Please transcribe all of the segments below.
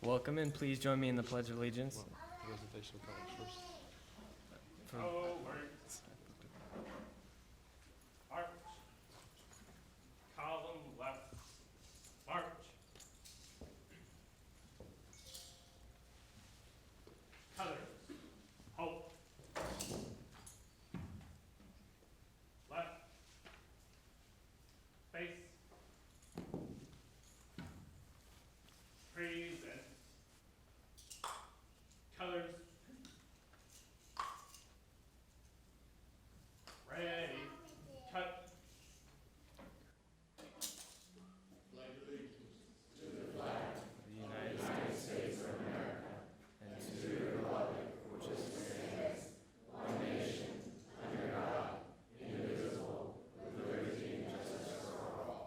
Welcome, and please join me in the Pledge of Allegiance. Presentation of colors first. Forward. March. Column left. March. Colors. Hope. Left. Face. Present. Colors. Ready. Cut. The United States of America, and to the republic for which it stands, one nation, under God, indivisible, with liberty and justice for all.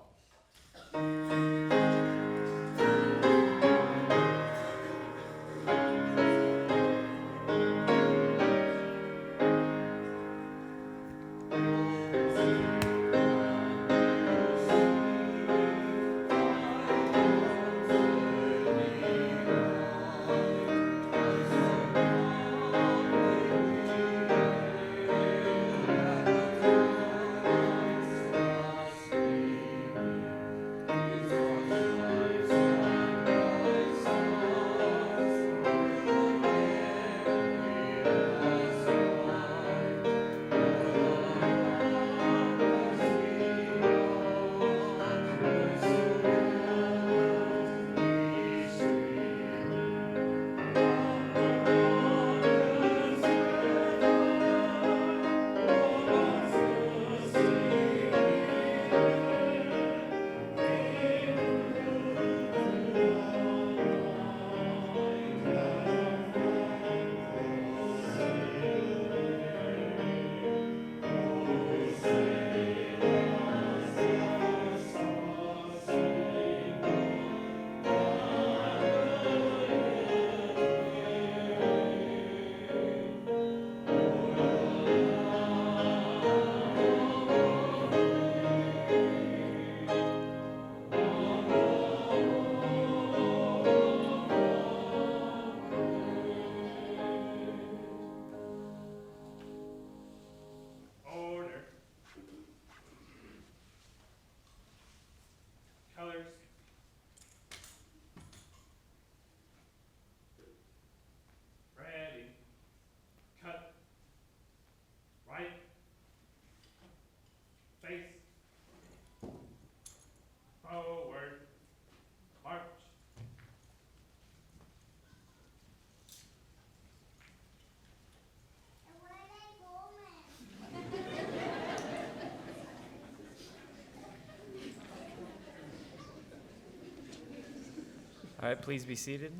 Order. Colors. Ready. Cut. Right. Face. Forward. March. All right, please be seated.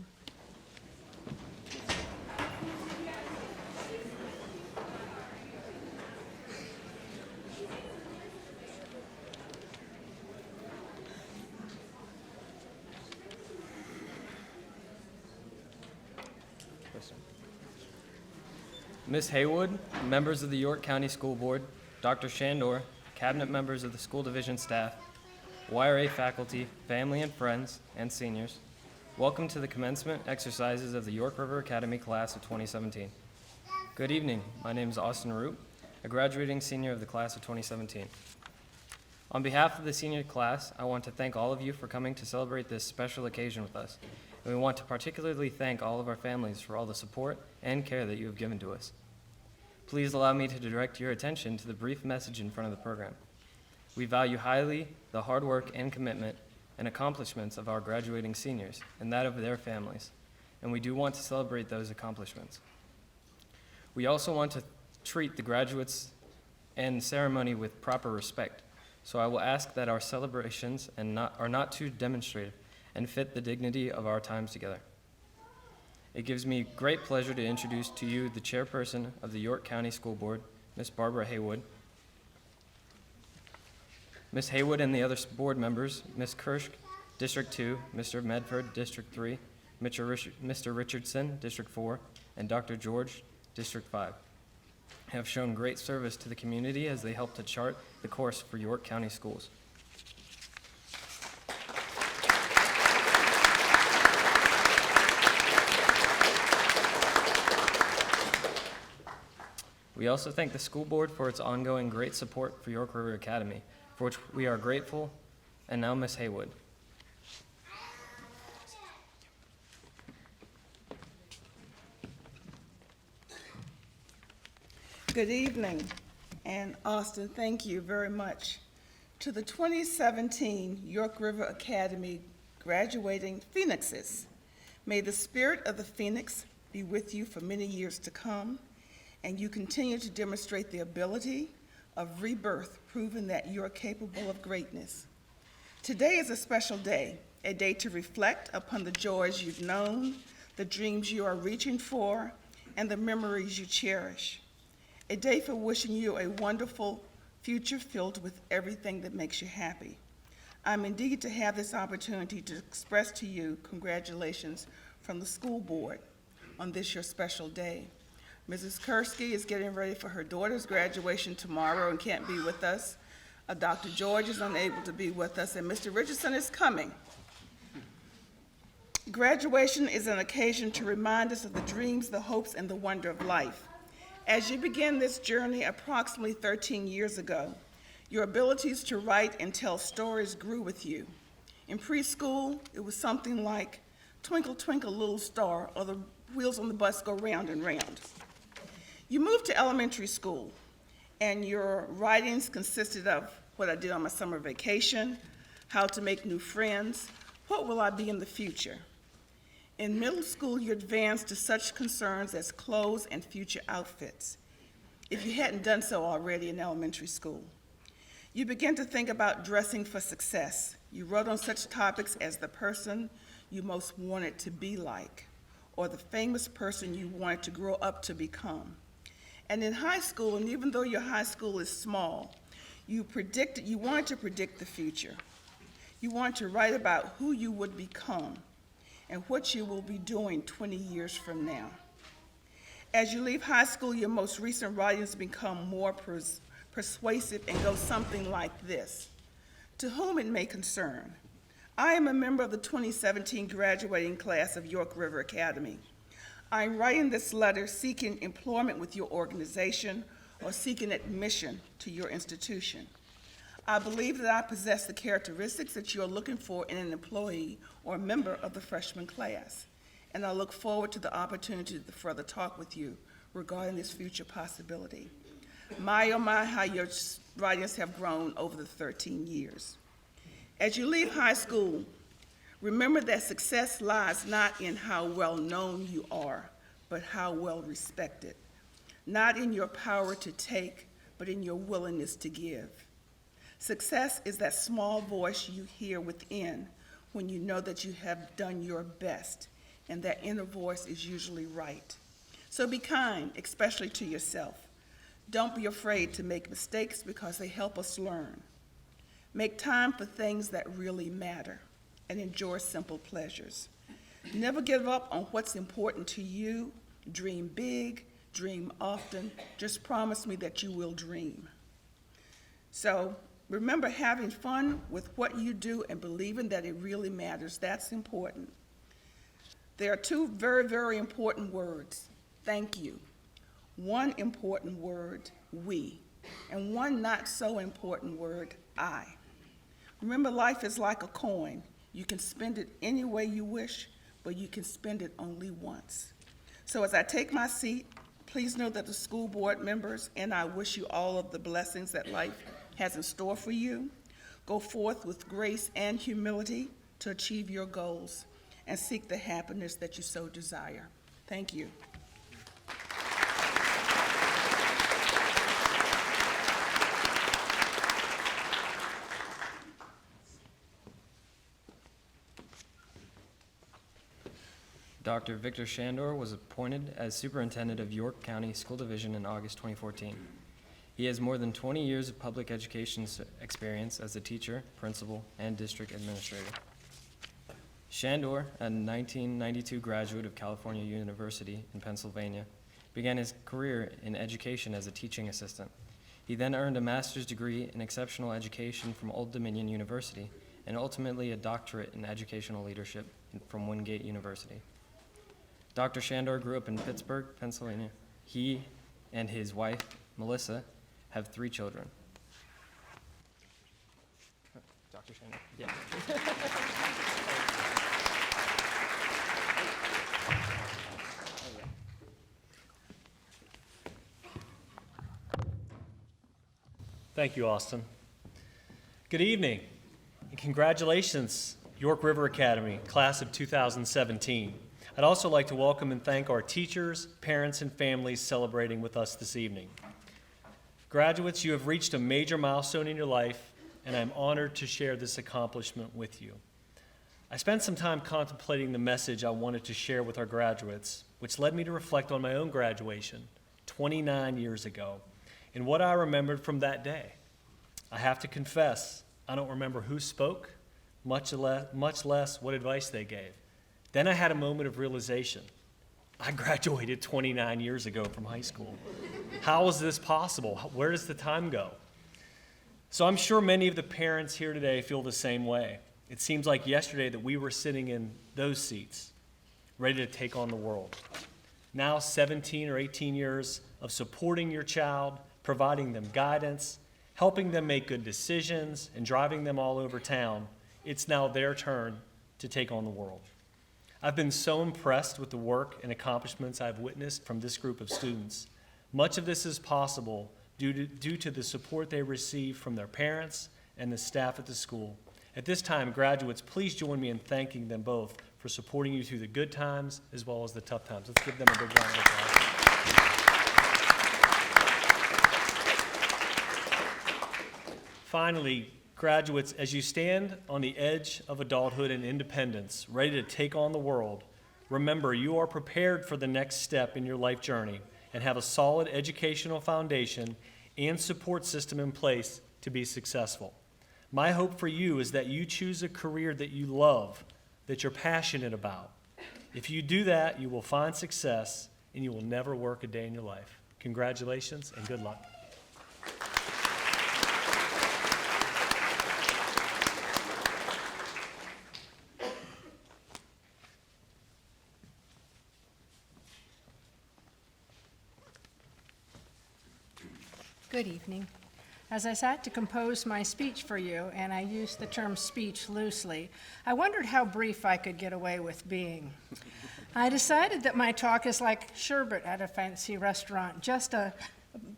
Ms. Haywood, members of the York County School Board, Dr. Shandor, cabinet members of the school division staff, YRA faculty, family and friends, and seniors, welcome to the commencement exercises of the York River Academy class of 2017. Good evening. My name is Austin Roupe, a graduating senior of the class of 2017. On behalf of the senior class, I want to thank all of you for coming to celebrate this special occasion with us. And we want to particularly thank all of our families for all the support and care that you have given to us. Please allow me to direct your attention to the brief message in front of the program. We value highly the hard work and commitment and accomplishments of our graduating seniors and that of their families, and we do want to celebrate those accomplishments. We also want to treat the graduates and ceremony with proper respect, so I will ask that our celebrations are not too demonstrative and fit the dignity of our times together. It gives me great pleasure to introduce to you the chairperson of the York County School Board, Ms. Barbara Haywood. Ms. Haywood and the other board members, Ms. Kirsch, District 2, Mr. Medford, District 3, Mr. Richardson, District 4, and Dr. George, District 5, have shown great service to the community as they help to chart the course for York County schools. We also thank the school board for its ongoing great support for York River Academy, for which we are grateful. And now Ms. Haywood. Good evening, and Austin, thank you very much. To the 2017 York River Academy graduating Phoenixes, may the spirit of the Phoenix be with you for many years to come, and you continue to demonstrate the ability of rebirth, proving that you are capable of greatness. Today is a special day, a day to reflect upon the joys you've known, the dreams you are reaching for, and the memories you cherish. A day for wishing you a wonderful future filled with everything that makes you happy. I'm indeed to have this opportunity to express to you congratulations from the school board on this your special day. Mrs. Kursky is getting ready for her daughter's graduation tomorrow and can't be with us. Dr. George is unable to be with us, and Mr. Richardson is coming. Graduation is an occasion to remind us of the dreams, the hopes, and the wonder of life. As you begin this journey approximately 13 years ago, your abilities to write and tell stories grew with you. In preschool, it was something like, "Twinkle, twinkle, little star," or "The wheels on the bus go round and round." You moved to elementary school, and your writings consisted of "What I Did on My Summer Vacation," "How to Make New Friends," "What Will I Be in the Future?" In middle school, you advanced to such concerns as clothes and future outfits, if you hadn't done so already in elementary school. You began to think about dressing for success. You wrote on such topics as the person you most wanted to be like, or the famous person you wanted to grow up to become. And in high school, and even though your high school is small, you wanted to predict the future. You wanted to write about who you would become and what you will be doing 20 years from now. As you leave high school, your most recent writings become more persuasive and go something like this: "To whom it may concern, I am a member of the 2017 graduating class of York River Academy. I am writing this letter seeking employment with your organization or seeking admission to your institution. I believe that I possess the characteristics that you are looking for in an employee or member of the freshman class, and I look forward to the opportunity to further talk with you regarding this future possibility." My, oh my, how your writings have grown over the 13 years. As you leave high school, remember that success lies not in how well known you are, but how well respected. Not in your power to take, but in your willingness to give. Success is that small voice you hear within when you know that you have done your best, and that inner voice is usually right. So be kind, especially to yourself. Don't be afraid to make mistakes because they help us learn. Make time for things that really matter and enjoy simple pleasures. Never give up on what's important to you. Dream big, dream often. Just promise me that you will dream. So remember having fun with what you do and believing that it really matters. That's important. There are two very, very important words: thank you. One important word, we, and one not so important word, I. Remember, life is like a coin. You can spend it any way you wish, but you can spend it only once. So as I take my seat, please know that the school board members and I wish you all of the blessings that life has in store for you. Go forth with grace and humility to achieve your goals and seek the happiness that you so desire. Thank you. Dr. Victor Shandor was appointed as Superintendent of York County School Division in August 2014. He has more than 20 years of public education experience as a teacher, principal, and district administrator. Shandor, a 1992 graduate of California University in Pennsylvania, began his career in education as a teaching assistant. He then earned a master's degree in exceptional education from Old Dominion University and ultimately a doctorate in educational leadership from Wingate University. Dr. Shandor grew up in Pittsburgh, Pennsylvania. He and his wife, Melissa, have 3 children. Dr. Shandor. Yeah. Thank you, Austin. Good evening, and congratulations, York River Academy, class of 2017. I'd also like to welcome and thank our teachers, parents, and families celebrating with us this evening. Graduates, you have reached a major milestone in your life, and I'm honored to share this accomplishment with you. I spent some time contemplating the message I wanted to share with our graduates, which led me to reflect on my own graduation 29 years ago and what I remembered from that day. I have to confess, I don't remember who spoke, much less what advice they gave. Then I had a moment of realization. I graduated 29 years ago from high school. How is this possible? Where does the time go? So I'm sure many of the parents here today feel the same way. It seems like yesterday that we were sitting in those seats, ready to take on the world. Now 17 or 18 years of supporting your child, providing them guidance, helping them make good decisions, and driving them all over town, it's now their turn to take on the world. I've been so impressed with the work and accomplishments I've witnessed from this group of students. Much of this is possible due to the support they receive from their parents and the staff at the school. At this time, graduates, please join me in thanking them both for supporting you through the good times as well as the tough times. Let's give them a big round of applause. Finally, graduates, as you stand on the edge of adulthood and independence, ready to take on the world, remember you are prepared for the next step in your life journey and have a solid educational foundation and support system in place to be successful. My hope for you is that you choose a career that you love, that you're passionate about. If you do that, you will find success and you will never work a day in your life. Congratulations and good luck. Good evening. As I sat to compose my speech for you, and I used the term speech loosely, I wondered how brief I could get away with being. I decided that my talk is like sherbet at a fancy restaurant, just a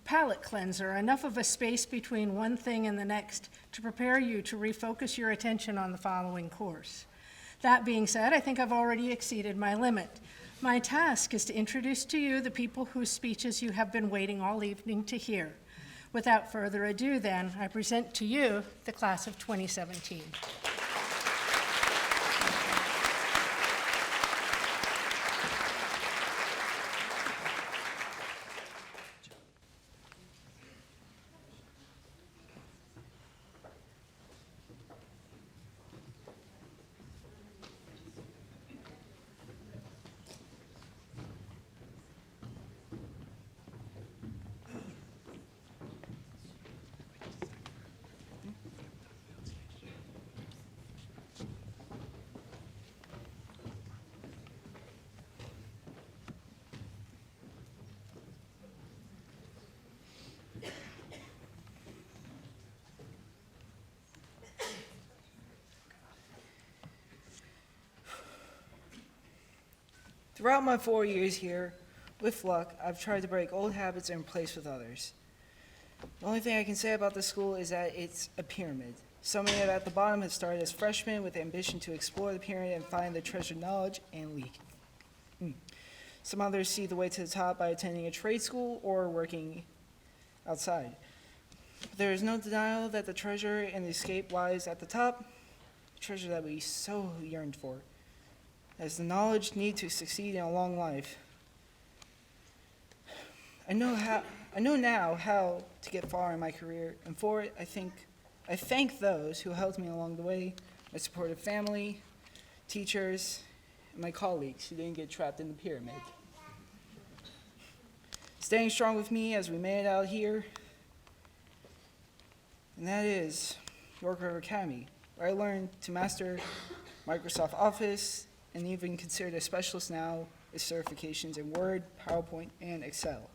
palate cleanser, enough of a space between one thing and the next to prepare you to refocus your attention on the following course. That being said, I think I've already exceeded my limit. My task is to introduce to you the people whose speeches you have been waiting all evening to hear. Without further ado, then, I present to you the class of 2017. Throughout my 4 years here, with luck, I've tried to break old habits and replace with others. The only thing I can say about this school is that it's a pyramid. So many at the bottom have started as freshmen with ambition to explore the pyramid and find the treasured knowledge and leak. Some others see the way to the top by attending a trade school or working outside. There is no denial that the treasure and the escape lies at the top, the treasure that we so yearned for. As the knowledge needed to succeed in a long life. I know now how to get far in my career, and for it, I thank those who helped me along the way, my supportive family, teachers, and my colleagues who didn't get trapped in the pyramid. Staying strong with me as we made it out here, and that is York River Academy, where I learned to master Microsoft Office, and even considered a specialist now with certifications in Word, PowerPoint, and Excel.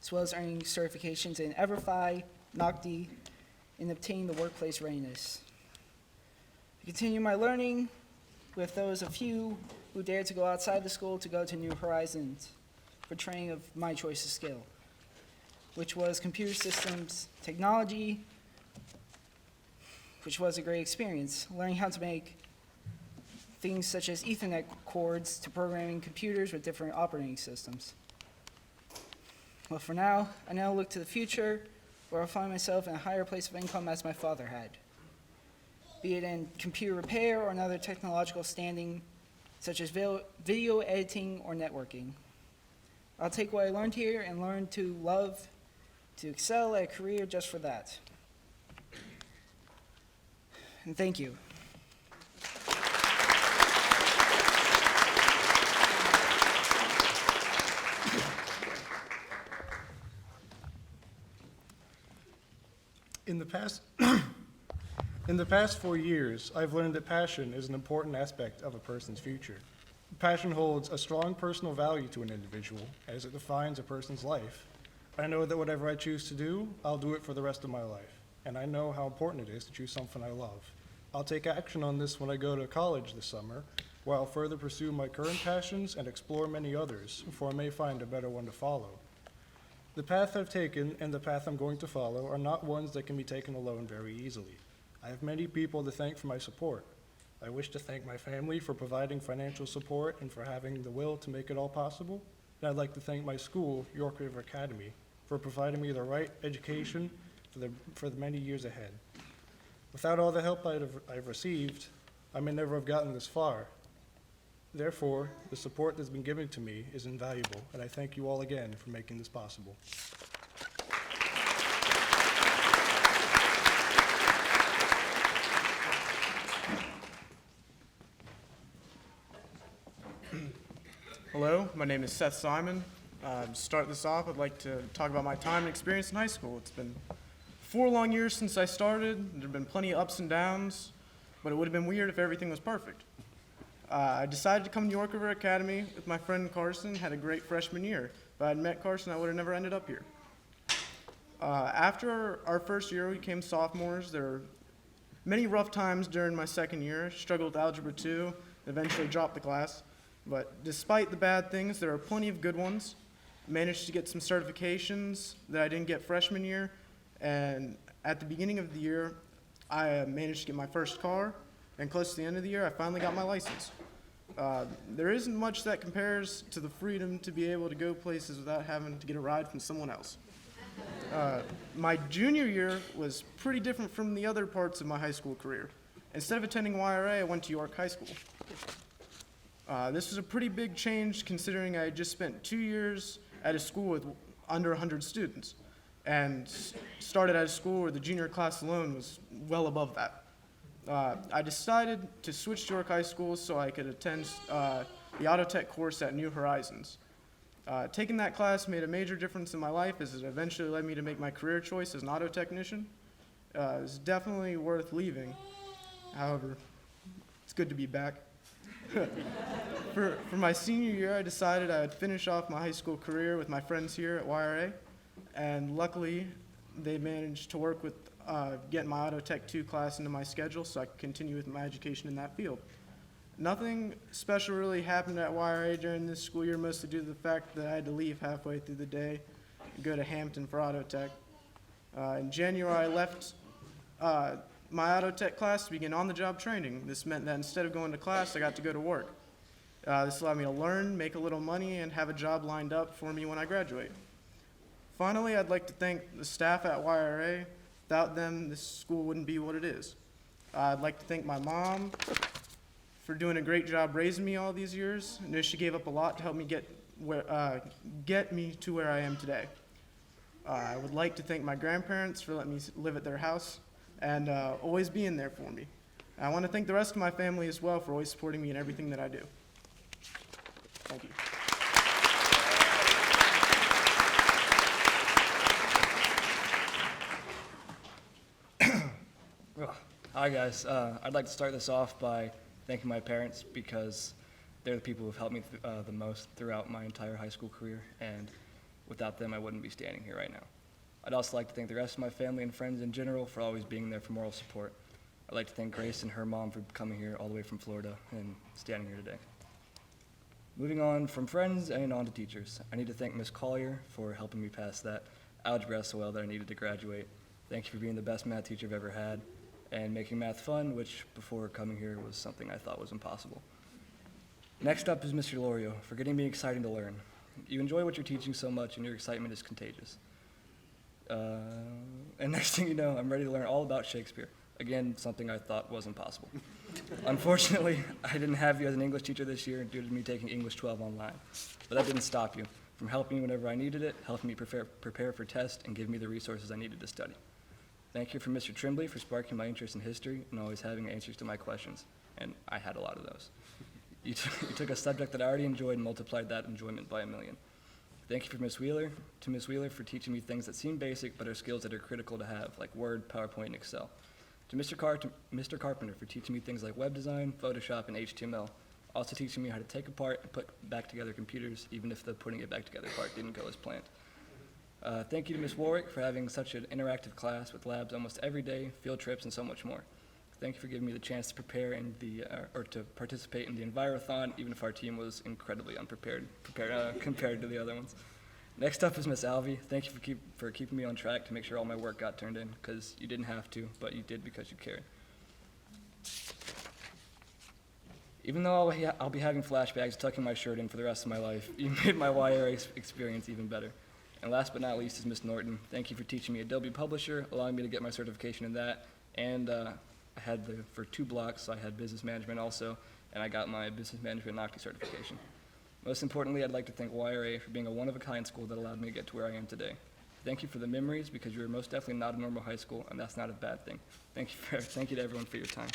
as well as earning certifications in EverFi, NOCD, and obtaining the workplace readiness. I continue my learning with those of you who dare to go outside the school to go to new horizons for training of my choice of skill, which was computer systems technology, which was a great experience, learning how to make things such as Ethernet cords to programming computers with different operating systems. Well, for now, I now look to the future, where I'll find myself in a higher place of income as my father had, be it in computer repair or another technological standing, such as video editing or networking. I'll take what I learned here and learn to love, to excel at a career just for that. And thank you. In the past 4 years, I've learned that passion is an important aspect of a person's future. Passion holds a strong personal value to an individual as it defines a person's life. I know that whatever I choose to do, I'll do it for the rest of my life. And I know how important it is to choose something I love. I'll take action on this when I go to college this summer, where I'll further pursue my current passions and explore many others, for I may find a better one to follow. The path I've taken and the path I'm going to follow are not ones that can be taken alone very easily. I have many people to thank for my support. I wish to thank my family for providing financial support and for having the will to make it all possible. And I'd like to thank my school, York River Academy, for providing me the right education for the many years ahead. Without all the help I've received, I may never have gotten this far. Therefore, the support that's been given to me is invaluable, and I thank you all again for making this possible. Hello, my name is Seth Cimon. To start this off, I'd like to talk about my time and experience in high school. It's been 4 long years since I started. There have been plenty of ups and downs, but it would have been weird if everything was perfect. I decided to come to York River Academy with my friend Carson, had a great freshman year. If I had met Carson, I would have never ended up here. After our first year, we became sophomores. There were many rough times during my second year. Struggled with Algebra 2, and eventually dropped the class. But despite the bad things, there are plenty of good ones. Managed to get some certifications that I didn't get freshman year. And at the beginning of the year, I managed to get my first car. And close to the end of the year, I finally got my license. There isn't much that compares to the freedom to be able to go places without having to get a ride from someone else. My junior year was pretty different from the other parts of my high school career. Instead of attending YRA, I went to York High School. This was a pretty big change considering I had just spent 2 years at a school with under 100 students and started at a school where the junior class alone was well above that. I decided to switch to York High School so I could attend the auto tech course at New Horizons. Taking that class made a major difference in my life as it eventually led me to make my career choice as an auto technician. It was definitely worth leaving. However, it's good to be back. For my senior year, I decided I would finish off my high school career with my friends here at YRA, and luckily they managed to work with getting my Auto Tech 2 class into my schedule so I could continue with my education in that field. Nothing special really happened at YRA during this school year, mostly due to the fact that I had to leave halfway through the day and go to Hampton for Auto Tech. In January, I left my Auto Tech class to begin on-the-job training. This meant that instead of going to class, I got to go to work. This allowed me to learn, make a little money, and have a job lined up for me when I graduate. Finally, I'd like to thank the staff at YRA. Without them, this school wouldn't be what it is. I'd like to thank my mom for doing a great job raising me all these years. I know she gave up a lot to help me get me to where I am today. I would like to thank my grandparents for letting me live at their house and always being there for me. I want to thank the rest of my family as well for always supporting me in everything that I do. Thank you. Hi guys, I'd like to start this off by thanking my parents because they're the people who've helped me the most throughout my entire high school career, and Without them, I wouldn't be standing here right now. I'd also like to thank the rest of my family and friends in general for always being there for moral support. I'd like to thank Grace and her mom for coming here all the way from Florida and standing here today. Moving on from friends and on to teachers. I need to thank Ms. Collier for helping me pass that algebra SOL that I needed to graduate. Thank you for being the best math teacher I've ever had and making math fun, which before coming here was something I thought was impossible. Next up is Mr. Lorio for getting me excited to learn. You enjoy what you're teaching so much and your excitement is contagious. And next thing you know, I'm ready to learn all about Shakespeare. Again, something I thought wasn't possible. Unfortunately, I didn't have you as an English teacher this year due to me taking English 12 online. But that didn't stop you from helping me whenever I needed it, helping me prepare for tests, and give me the resources I needed to study. Thank you for Mr. Trimbley for sparking my interest in history and always having answers to my questions. And I had a lot of those. You took a subject that I already enjoyed and multiplied that enjoyment by 1,000,000. Thank you for Ms. Wheeler for teaching me things that seem basic but are skills that are critical to have, like Word, PowerPoint, and Excel. To Mr. Carpenter for teaching me things like web design, Photoshop, and HTML, also teaching me how to take apart and put back together computers, even if the putting it back together part didn't go as planned. Thank you to Ms. Warwick for having such an interactive class with labs almost every day, field trips, and so much more. Thank you for giving me the chance to prepare in to participate in the Envirothon, even if our team was incredibly unprepared compared to the other ones. Next up is Miss Alvey. Thank you for keeping me on track to make sure all my work got turned in, because you didn't have to, but you did because you cared. Even though I'll be having flashbacks tucking my shirt in for the rest of my life, you made my YRA experience even better. And last but not least is Miss Norton. Thank you for teaching me Adobe Publisher, allowing me to get my certification in that, and I had for 2 blocks, I had business management also, and I got my business management NOCTI certification. Most importantly, I'd like to thank YRA for being a one-of-a-kind school that allowed me to get to where I am today. Thank you for the memories, because you are most definitely not a normal high school, and that's not a bad thing. Thank you to everyone for your time.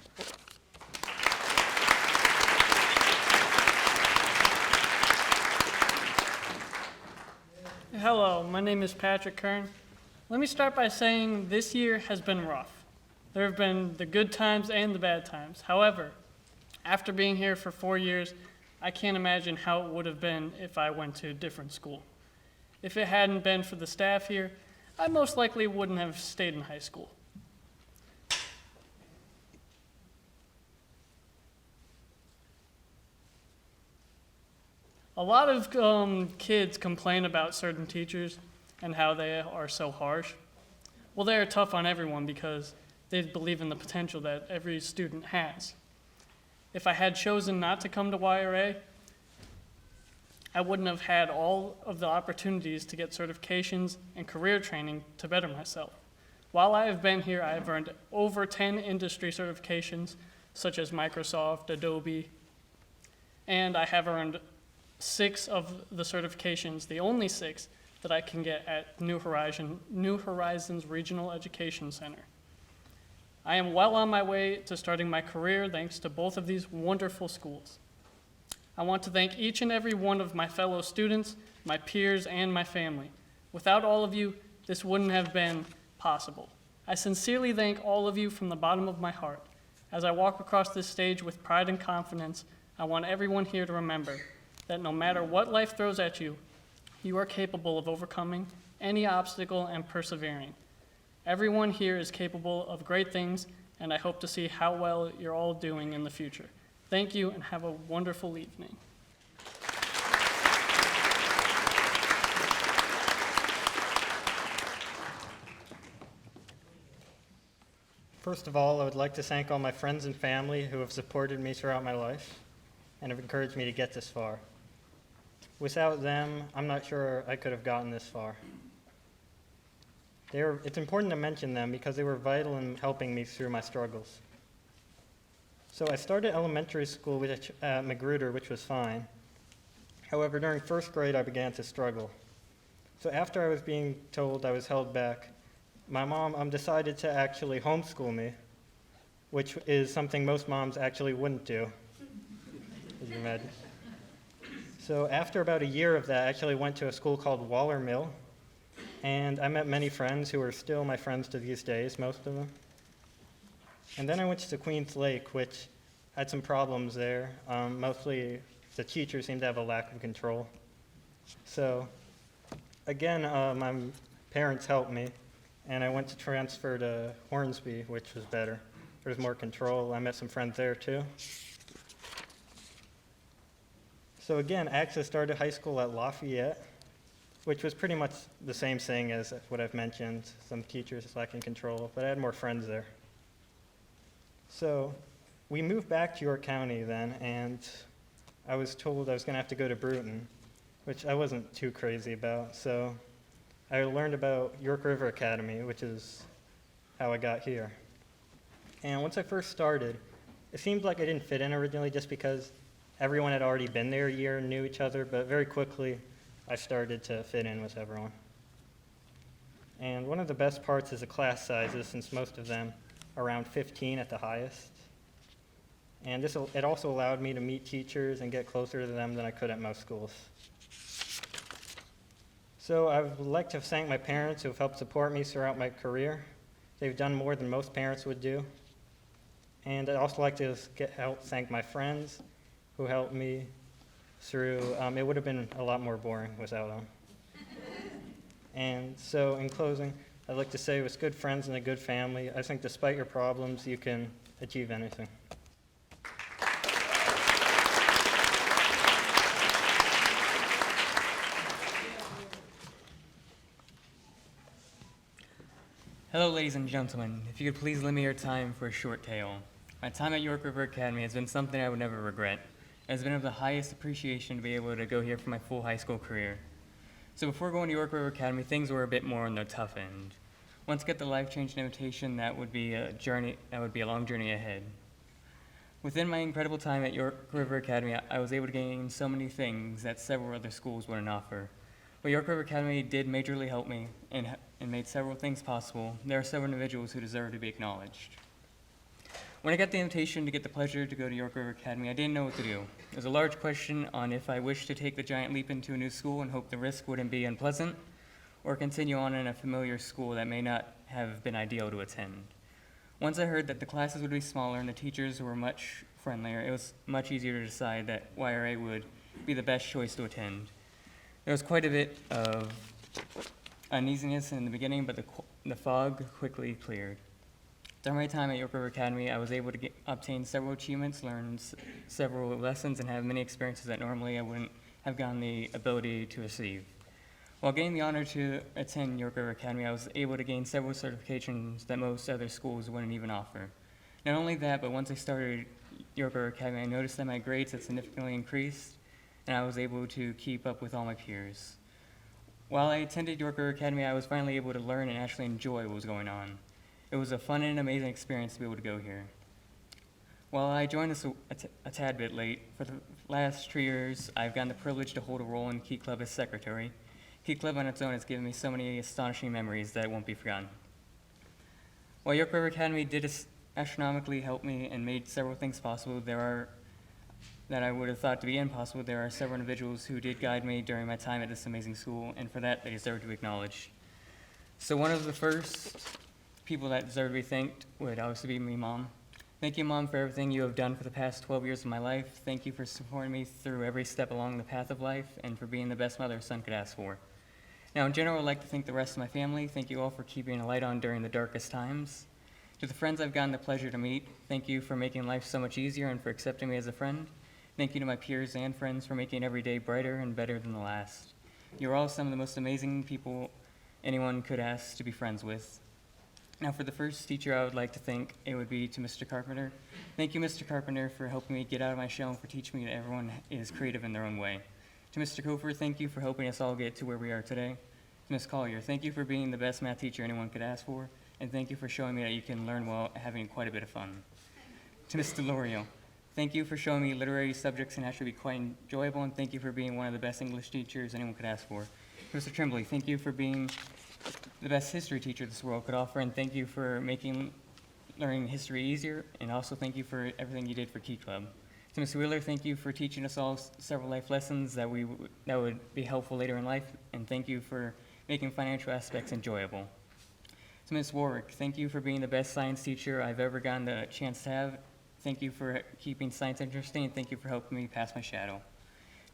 Hello, my name is Patrick Kern. Let me start by saying this year has been rough. There have been the good times and the bad times. However, after being here for 4 years, I can't imagine how it would have been if I went to a different school. If it hadn't been for the staff here, I most likely wouldn't have stayed in high school. A lot of kids complain about certain teachers and how they are so harsh. Well, they are tough on everyone because they believe in the potential that every student has. If I had chosen not to come to YRA, I wouldn't have had all of the opportunities to get certifications and career training to better myself. While I have been here, I have earned over 10 industry certifications, such as Microsoft, Adobe, and I have earned 6 of the certifications, the only 6 that I can get at New Horizons Regional Education Center. I am well on my way to starting my career thanks to both of these wonderful schools. I want to thank each and every one of my fellow students, my peers, and my family. Without all of you, this wouldn't have been possible. I sincerely thank all of you from the bottom of my heart. As I walk across this stage with pride and confidence, I want everyone here to remember that no matter what life throws at you, you are capable of overcoming any obstacle and persevering. Everyone here is capable of great things, and I hope to see how well you're all doing in the future. Thank you, and have a wonderful evening. First of all, I would like to thank all my friends and family who have supported me throughout my life and have encouraged me to get this far. Without them, I'm not sure I could have gotten this far. It's important to mention them because they were vital in helping me through my struggles. So I started elementary school at Magruder, which was fine. However, during first grade, I began to struggle. So after I was being told I was held back, my mom decided to actually homeschool me, which is something most moms actually wouldn't do, as you imagine. So after about a year of that, I actually went to a school called Waller Mill, and I met many friends who are still my friends to these days, most of them. And then I went to Queens Lake, which had some problems there. Mostly the teachers seemed to have a lack of control. So again, my parents helped me, and I went to transfer to Hornsby, which was better. There was more control. I met some friends there too. So again, I actually started high school at Lafayette, which was pretty much the same thing as what I've mentioned, some teachers lacking control, but I had more friends there. So we moved back to York County then, and I was told I was going to have to go to Bruton, which I wasn't too crazy about. So I learned about York River Academy, which is how I got here. And once I first started, it seemed like I didn't fit in originally just because everyone had already been there a year and knew each other, but very quickly I started to fit in with everyone. And one of the best parts is the class sizes, since most of them are around 15 at the highest. And it also allowed me to meet teachers and get closer to them than I could at most schools. So I would like to thank my parents who have helped support me throughout my career. They've done more than most parents would do. And I'd also like to thank my friends who helped me through. It would have been a lot more boring without them. And so in closing, I'd like to say with good friends and a good family, I think despite your problems, you can achieve anything. Hello, ladies and gentlemen. If you could please lend me your time for a short tale. My time at York River Academy has been something I would never regret. It has been of the highest appreciation to be able to go here for my full high school career. So before going to York River Academy, things were a bit more on the tough end. Once I get the life-changing invitation, that would be a long journey ahead. Within my incredible time at York River Academy, I was able to gain so many things that several other schools wouldn't offer. But York River Academy did majorly help me and made several things possible. There are several individuals who deserve to be acknowledged. When I got the invitation to get the pleasure to go to York River Academy, I didn't know what to do. There was a large question on if I wished to take the giant leap into a new school and hope the risk wouldn't be unpleasant, or continue on in a familiar school that may not have been ideal to attend. Once I heard that the classes would be smaller and the teachers were much friendlier, it was much easier to decide that YRA would be the best choice to attend. There was quite a bit of uneasiness in the beginning, but the fog quickly cleared. During my time at York River Academy, I was able to obtain several achievements, learn several lessons, and have many experiences that normally I wouldn't have gotten the ability to receive. While gaining the honor to attend York River Academy, I was able to gain several certifications that most other schools wouldn't even offer. Not only that, but once I started York River Academy, I noticed that my grades had significantly increased, and I was able to keep up with all my peers. While I attended York River Academy, I was finally able to learn and actually enjoy what was going on. It was a fun and amazing experience to be able to go here. While I joined this a tad bit late, for the last 3 years, I've gotten the privilege to hold a role in Key Club as secretary. Key Club on its own has given me so many astonishing memories that won't be forgotten. While York River Academy did astronomically help me and made several things possible, that I would have thought to be impossible, there are several individuals who did guide me during my time at this amazing school, and for that, they deserve to be acknowledged. So one of the first people that deserve to be thanked would obviously be me, Mom. Thank you, Mom, for everything you have done for the past 12 years of my life. Thank you for supporting me through every step along the path of life, and for being the best mother a son could ask for. Now, in general, I'd like to thank the rest of my family. Thank you all for keeping a light on during the darkest times. To the friends I've gotten the pleasure to meet, thank you for making life so much easier and for accepting me as a friend. Thank you to my peers and friends for making every day brighter and better than the last. You're all some of the most amazing people anyone could ask to be friends with. Now, for the first teacher I would like to thank, it would be to Mr. Carpenter. Thank you, Mr. Carpenter, for helping me get out of my shell and for teaching me that everyone is creative in their own way. To Mr. Kofer, thank you for helping us all get to where we are today. To Ms. Collier, thank you for being the best math teacher anyone could ask for, and thank you for showing me that you can learn while having quite a bit of fun. To Mr. Lorio, thank you for showing me literary subjects can actually be quite enjoyable, and thank you for being one of the best English teachers anyone could ask for. To Mr. Tremblay, thank you for being the best history teacher this world could offer, and thank you for making learning history easier, and also thank you for everything you did for Key Club. To Ms. Wheeler, thank you for teaching us all several life lessons that would be helpful later in life, and thank you for making financial aspects enjoyable. To Ms. Warwick, thank you for being the best science teacher I've ever gotten the chance to have. Thank you for keeping science interesting, and thank you for helping me pass my shadow.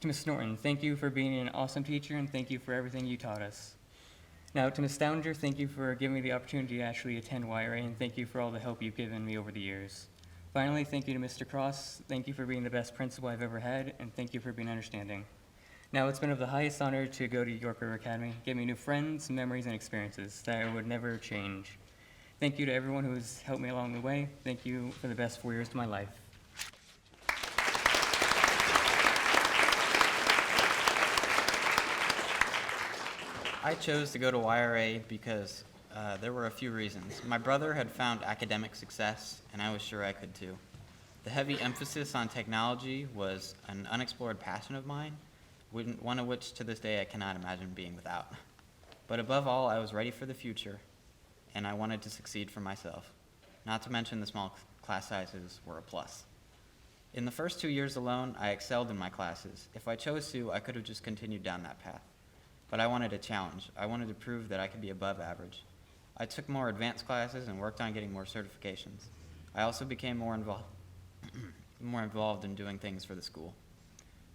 To Ms. Norton, thank you for being an awesome teacher, and thank you for everything you taught us. Now, to Ms. Stoutenger, thank you for giving me the opportunity to actually attend YRA, and thank you for all the help you've given me over the years. Finally, thank you to Mr. Cross. Thank you for being the best principal I've ever had, and thank you for being understanding. Now, it's been of the highest honor to go to York River Academy, give me new friends, memories, and experiences that I would never change. Thank you to everyone who has helped me along the way. Thank you for the best 4 years of my life. I chose to go to YRA because there were a few reasons. My brother had found academic success, and I was sure I could too. The heavy emphasis on technology was an unexplored passion of mine, one of which to this day I cannot imagine being without. But above all, I was ready for the future, and I wanted to succeed for myself. Not to mention the small class sizes were a plus. In the first 2 years alone, I excelled in my classes. If I chose to, I could have just continued down that path. But I wanted a challenge. I wanted to prove that I could be above average. I took more advanced classes and worked on getting more certifications. I also became more involved in doing things for the school.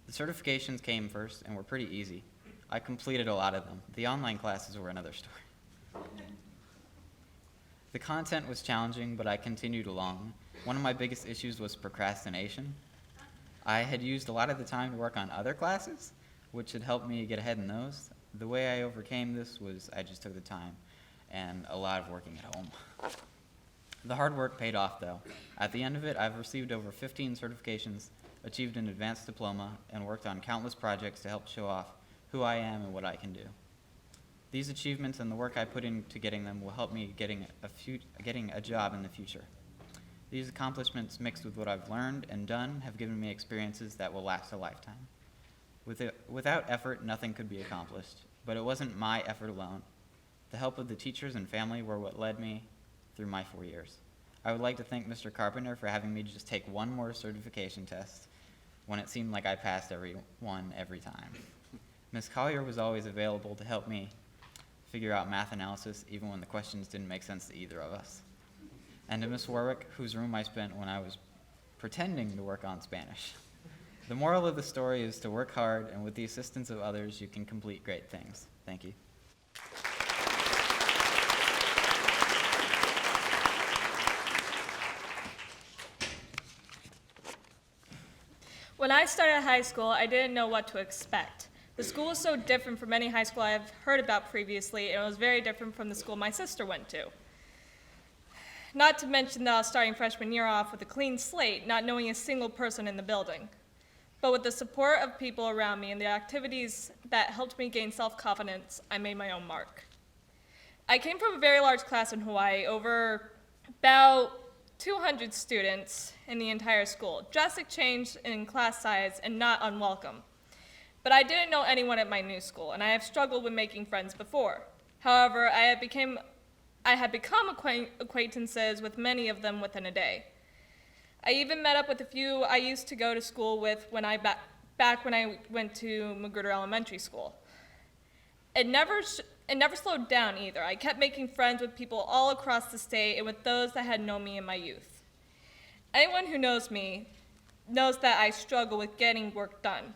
The certifications came first and were pretty easy. I completed a lot of them. The online classes were another story. The content was challenging, but I continued along. One of my biggest issues was procrastination. I had used a lot of the time to work on other classes, which had helped me get ahead in those. The way I overcame this was I just took the time and a lot of working at home. The hard work paid off, though. At the end of it, I've received over 15 certifications, achieved an advanced diploma, and worked on countless projects to help show off who I am and what I can do. These achievements and the work I put into getting them will help me getting a job in the future. These accomplishments, mixed with what I've learned and done, have given me experiences that will last a lifetime. Without effort, nothing could be accomplished, but it wasn't my effort alone. The help of the teachers and family were what led me through my 4 years. I would like to thank Mr. Carpenter for having me just take one more certification test when it seemed like I passed every one every time. Ms. Collier was always available to help me figure out math analysis even when the questions didn't make sense to either of us. And to Ms. Warwick, whose room I spent when I was pretending to work on Spanish. The moral of the story is to work hard, and with the assistance of others, you can complete great things. Thank you. When I started high school, I didn't know what to expect. The school was so different from any high school I've heard about previously, and it was very different from the school my sister went to. Not to mention that I was starting freshman year off with a clean slate, not knowing a single person in the building. But with the support of people around me and the activities that helped me gain self-confidence, I made my own mark. I came from a very large class in Hawaii, over about 200 students in the entire school. Drastic change in class size and not unwelcome. But I didn't know anyone at my new school, and I have struggled with making friends before. However, I had become acquaintances with many of them within a day. I even met up with a few I used to go to school with back when I went to Magruder Elementary School. It never slowed down either. I kept making friends with people all across the state and with those that had known me in my youth. Anyone who knows me knows that I struggle with getting work done,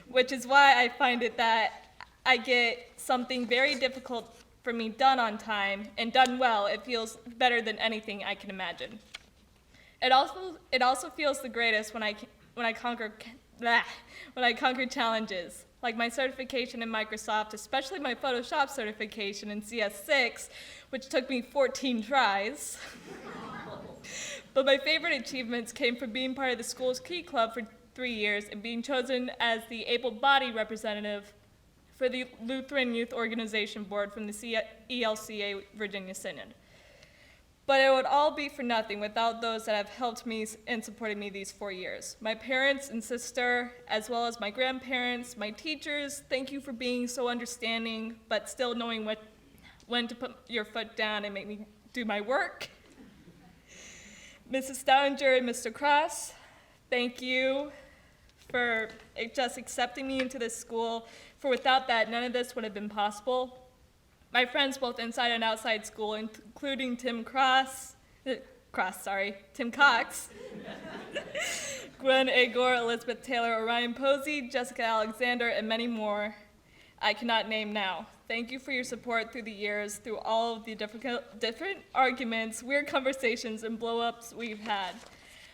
which is why I find it that I get something very difficult for me done on time and done well. It feels better than anything I can imagine. It also feels the greatest when I conquer challenges, like my certification in Microsoft, especially my Photoshop certification in CS6, which took me 14 tries. But my favorite achievements came from being part of the school's Key Club for 3 years and being chosen as the able-bodied representative for the Lutheran Youth Organization Board from the ELCA Virginia Synod. But it would all be for nothing without those that have helped me and supported me these 4 years. My parents and sister, as well as my grandparents, my teachers, thank you for being so understanding, but still knowing when to put your foot down and make me do my work. Mrs. Stoutenger and Mr. Cross, thank you for just accepting me into this school, for without that, none of this would have been possible. My friends both inside and outside school, including Tim Cox, Gwen A. Gore, Elizabeth Taylor, Orion Posey, Jessica Alexander, and many more I cannot name now. Thank you for your support through the years, through all of the different arguments, weird conversations, and blow-ups we've had.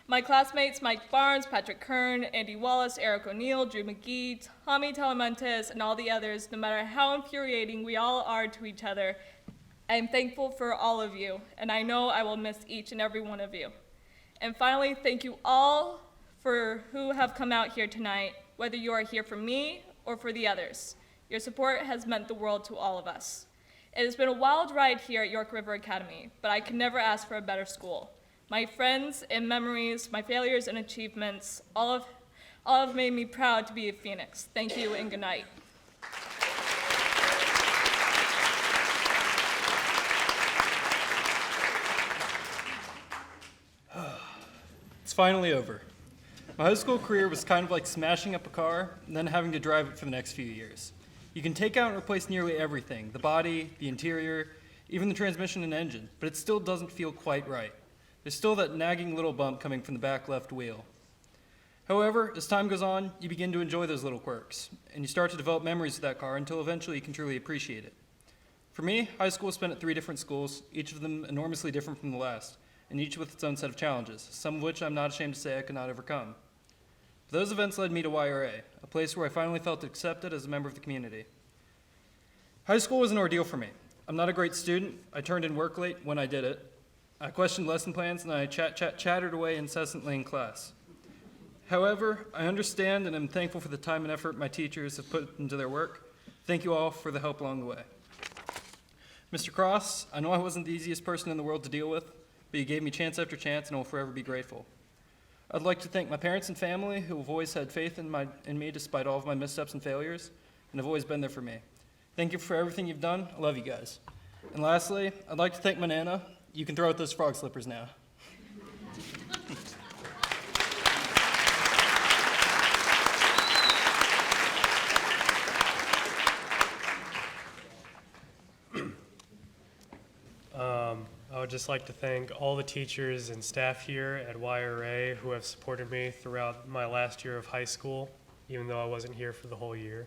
My classmates, Mike Barnes, Patrick Kern, Andy Wallace, Eric O'Neill, Drew Magee, Tommy Talamantez, and all the others, no matter how infuriating we all are to each other, I am thankful for all of you, and I know I will miss each and every one of you. And finally, thank you all for who have come out here tonight, whether you are here for me or for the others. Your support has meant the world to all of us. It has been a wild ride here at York River Academy, but I could never ask for a better school. My friends and memories, my failures and achievements, all have made me proud to be a Phoenix. Thank you and good night. It's finally over. My high school career was kind of like smashing up a car and then having to drive it for the next few years. You can take out and replace nearly everything, the body, the interior, even the transmission and engine, but it still doesn't feel quite right. There's still that nagging little bump coming from the back left wheel. However, as time goes on, you begin to enjoy those little quirks, and you start to develop memories of that car until eventually you can truly appreciate it. For me, high school was spent at 3 different schools, each of them enormously different from the last, and each with its own set of challenges, some of which I'm not ashamed to say I could not overcome. But those events led me to YRA, a place where I finally felt accepted as a member of the community. High school was an ordeal for me. I'm not a great student. I turned in work late when I did it. I questioned lesson plans, and I chattered away incessantly in class. However, I understand and am thankful for the time and effort my teachers have put into their work. Thank you all for the help along the way. Mr. Cross, I know I wasn't the easiest person in the world to deal with, but you gave me chance after chance, and I will forever be grateful. I'd like to thank my parents and family who have always had faith in me despite all of my missteps and failures, and have always been there for me. Thank you for everything you've done. I love you guys. And lastly, I'd like to thank my Nana. You can throw out those frog slippers now. I would just like to thank all the teachers and staff here at YRA who have supported me throughout my last year of high school, even though I wasn't here for the whole year.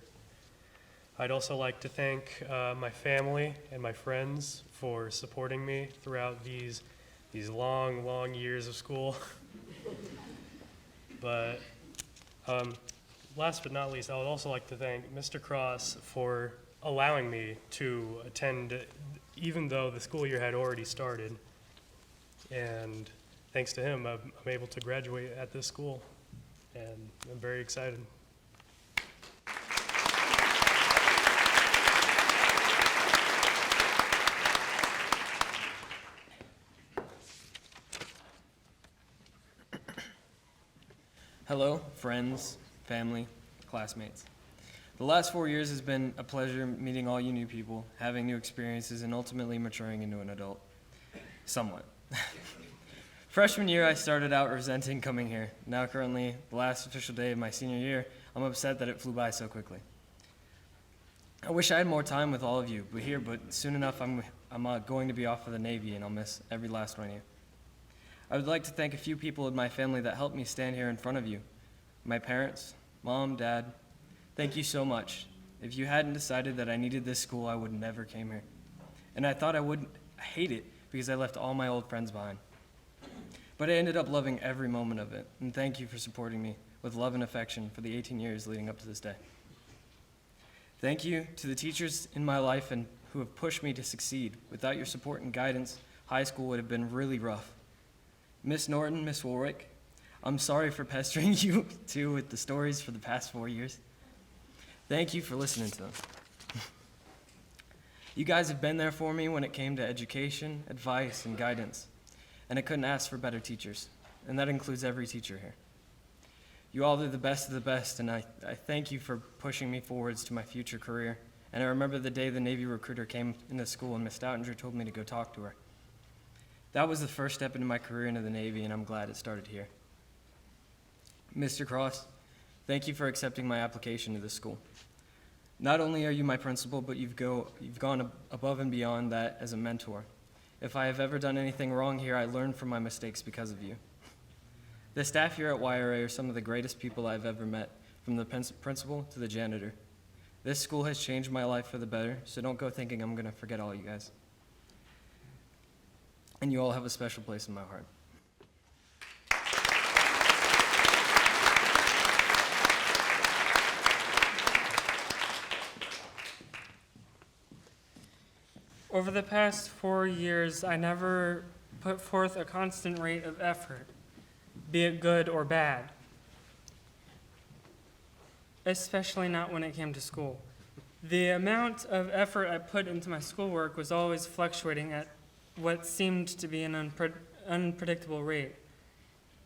I'd also like to thank my family and my friends for supporting me throughout these long years of school. But last but not least, I would also like to thank Mr. Cross for allowing me to attend even though the school year had already started. And thanks to him, I'm able to graduate at this school, and I'm very excited. Hello, friends, family, classmates. The last 4 years has been a pleasure meeting all you new people, having new experiences, and ultimately maturing into an adult. Somewhat. Freshman year, I started out resenting coming here. Now currently, the last official day of my senior year, I'm upset that it flew by so quickly. I wish I had more time with all of you, but soon enough I'm going to be off for the Navy, and I'll miss every last one of you. I would like to thank a few people in my family that helped me stand here in front of you. My parents, Mom, Dad, thank you so much. If you hadn't decided that I needed this school, I would never came here. And I thought I would hate it because I left all my old friends behind. But I ended up loving every moment of it, and thank you for supporting me with love and affection for the 18 years leading up to this day. Thank you to the teachers in my life and who have pushed me to succeed. Without your support and guidance, high school would have been really rough. Miss Norton, Miss Woolrick, I'm sorry for pestering you too with the stories for the past 4 years. Thank you for listening to them. You guys have been there for me when it came to education, advice, and guidance, and I couldn't ask for better teachers, and that includes every teacher here. You all are the best of the best, and I thank you for pushing me forwards to my future career, and I remember the day the Navy recruiter came into school and Miss Stoutenger told me to go talk to her. That was the first step into my career into the Navy, and I'm glad it started here. Mr. Cross, thank you for accepting my application to this school. Not only are you my principal, but you've gone above and beyond that as a mentor. If I have ever done anything wrong here, I learned from my mistakes because of you. The staff here at YRA are some of the greatest people I've ever met, from the principal to the janitor. This school has changed my life for the better, so don't go thinking I'm going to forget all you guys. And you all have a special place in my heart. Over the past 4 years, I never put forth a constant rate of effort, be it good or bad, especially not when it came to school. The amount of effort I put into my schoolwork was always fluctuating at what seemed to be an unpredictable rate.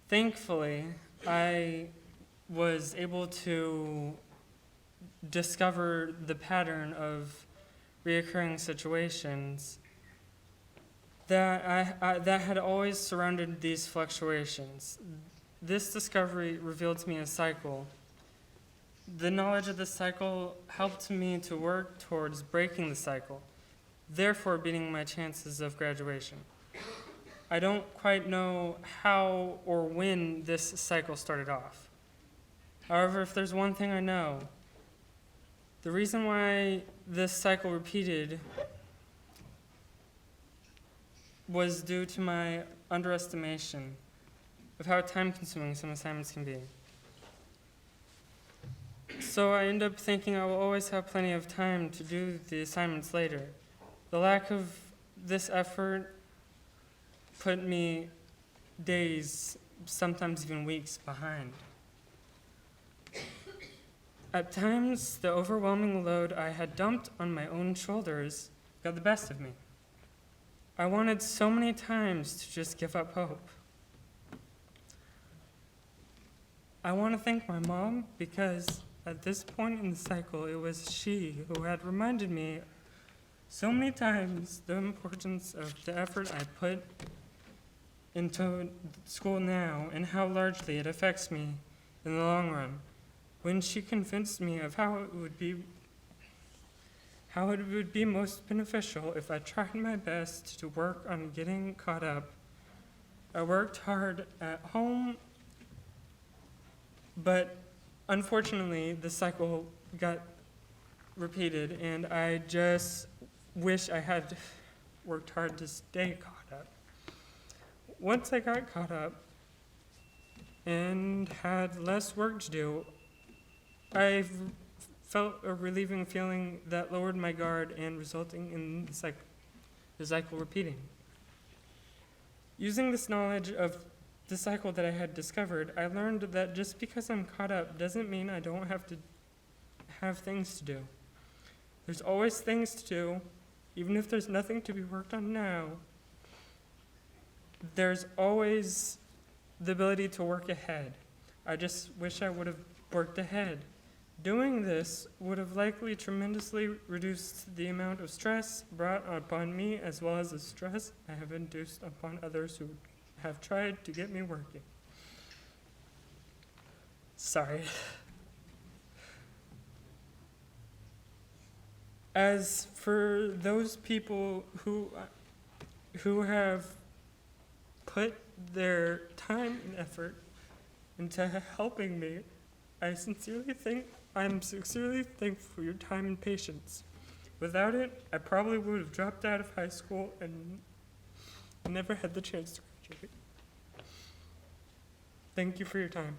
Thankfully, I was able to discover the pattern of reoccurring situations that that had always surrounded these fluctuations. This discovery revealed to me a cycle. The knowledge of this cycle helped me to work towards breaking the cycle, therefore beating my chances of graduation. I don't quite know how or when this cycle started off. However, if there's one thing I know, the reason why this cycle repeated was due to my underestimation of how time-consuming some assignments can be. So I end up thinking I will always have plenty of time to do the assignments later. The lack of this effort put me days, sometimes even weeks behind. At times, the overwhelming load I had dumped on my own shoulders got the best of me. I wanted so many times to just give up hope. I want to thank my mom because at this point in the cycle, it was she who had reminded me so many times the importance of the effort I put into school now and how largely it affects me in the long run. When she convinced me of how it would be most beneficial if I tried my best to work on getting caught up. I worked hard at home, but unfortunately the cycle got repeated, and I just wish I had worked hard to stay caught up. Once I got caught up and had less work to do, I felt a relieving feeling that lowered my guard and resulting in the cycle repeating. Using this knowledge of the cycle that I had discovered, I learned that just because I'm caught up doesn't mean I don't have to have things to do. There's always things to do, even if there's nothing to be worked on now. There's always the ability to work ahead. I just wish I would have worked ahead. Doing this would have likely tremendously reduced the amount of stress brought upon me, as well as the stress I have induced upon others who have tried to get me working. Sorry. As for those people who have put their time and effort into helping me, I'm sincerely thankful for your time and patience. Without it, I probably would have dropped out of high school and never had the chance to graduate. Thank you for your time.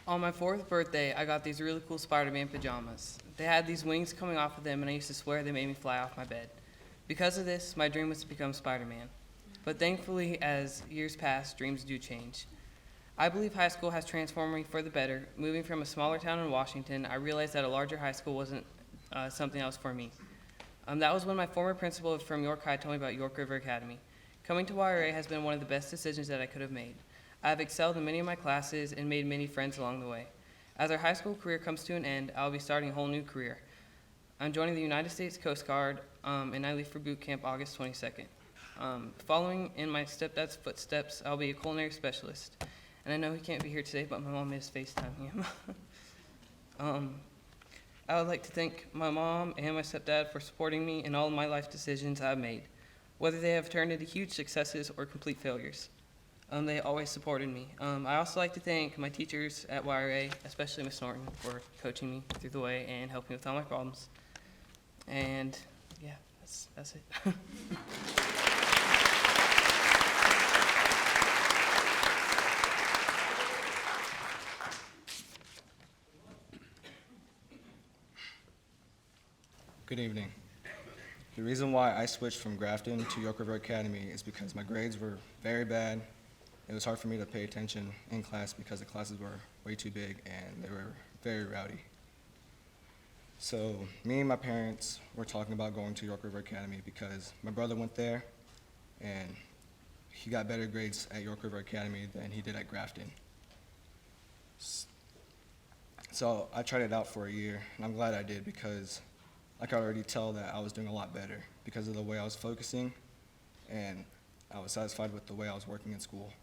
On my 4th birthday, I got these really cool Spider-Man pajamas. They had these wings coming off of them, and I used to swear they made me fly off my bed. Because of this, my dream was to become Spider-Man. But thankfully, as years pass, dreams do change. I believe high school has transformed me for the better. Moving from a smaller town in Washington, I realized that a larger high school wasn't something else for me. That was when my former principal from York High told me about York River Academy. Coming to YRA has been one of the best decisions that I could have made. I have excelled in many of my classes and made many friends along the way. As our high school career comes to an end, I'll be starting a whole new career. I'm joining the United States Coast Guard, and I leave for boot camp August 22nd. Following in my stepdad's footsteps, I'll be a culinary specialist. And I know he can't be here today, but my mom is FaceTiming him. I would like to thank my mom and my stepdad for supporting me in all of my life decisions I've made, whether they have turned into huge successes or complete failures. They always supported me. I also like to thank my teachers at YRA, especially Miss Norton, for coaching me through the way and helping me with all my problems. And yeah, that's it. Good evening. The reason why I switched from Grafton to York River Academy is because my grades were very bad. It was hard for me to pay attention in class because the classes were way too big and they were very rowdy. So me and my parents were talking about going to York River Academy because my brother went there and he got better grades at York River Academy than he did at Grafton. So I tried it out for a year, and I'm glad I did because I could already tell that I was doing a lot better because of the way I was focusing, and I was satisfied with the way I was working in school.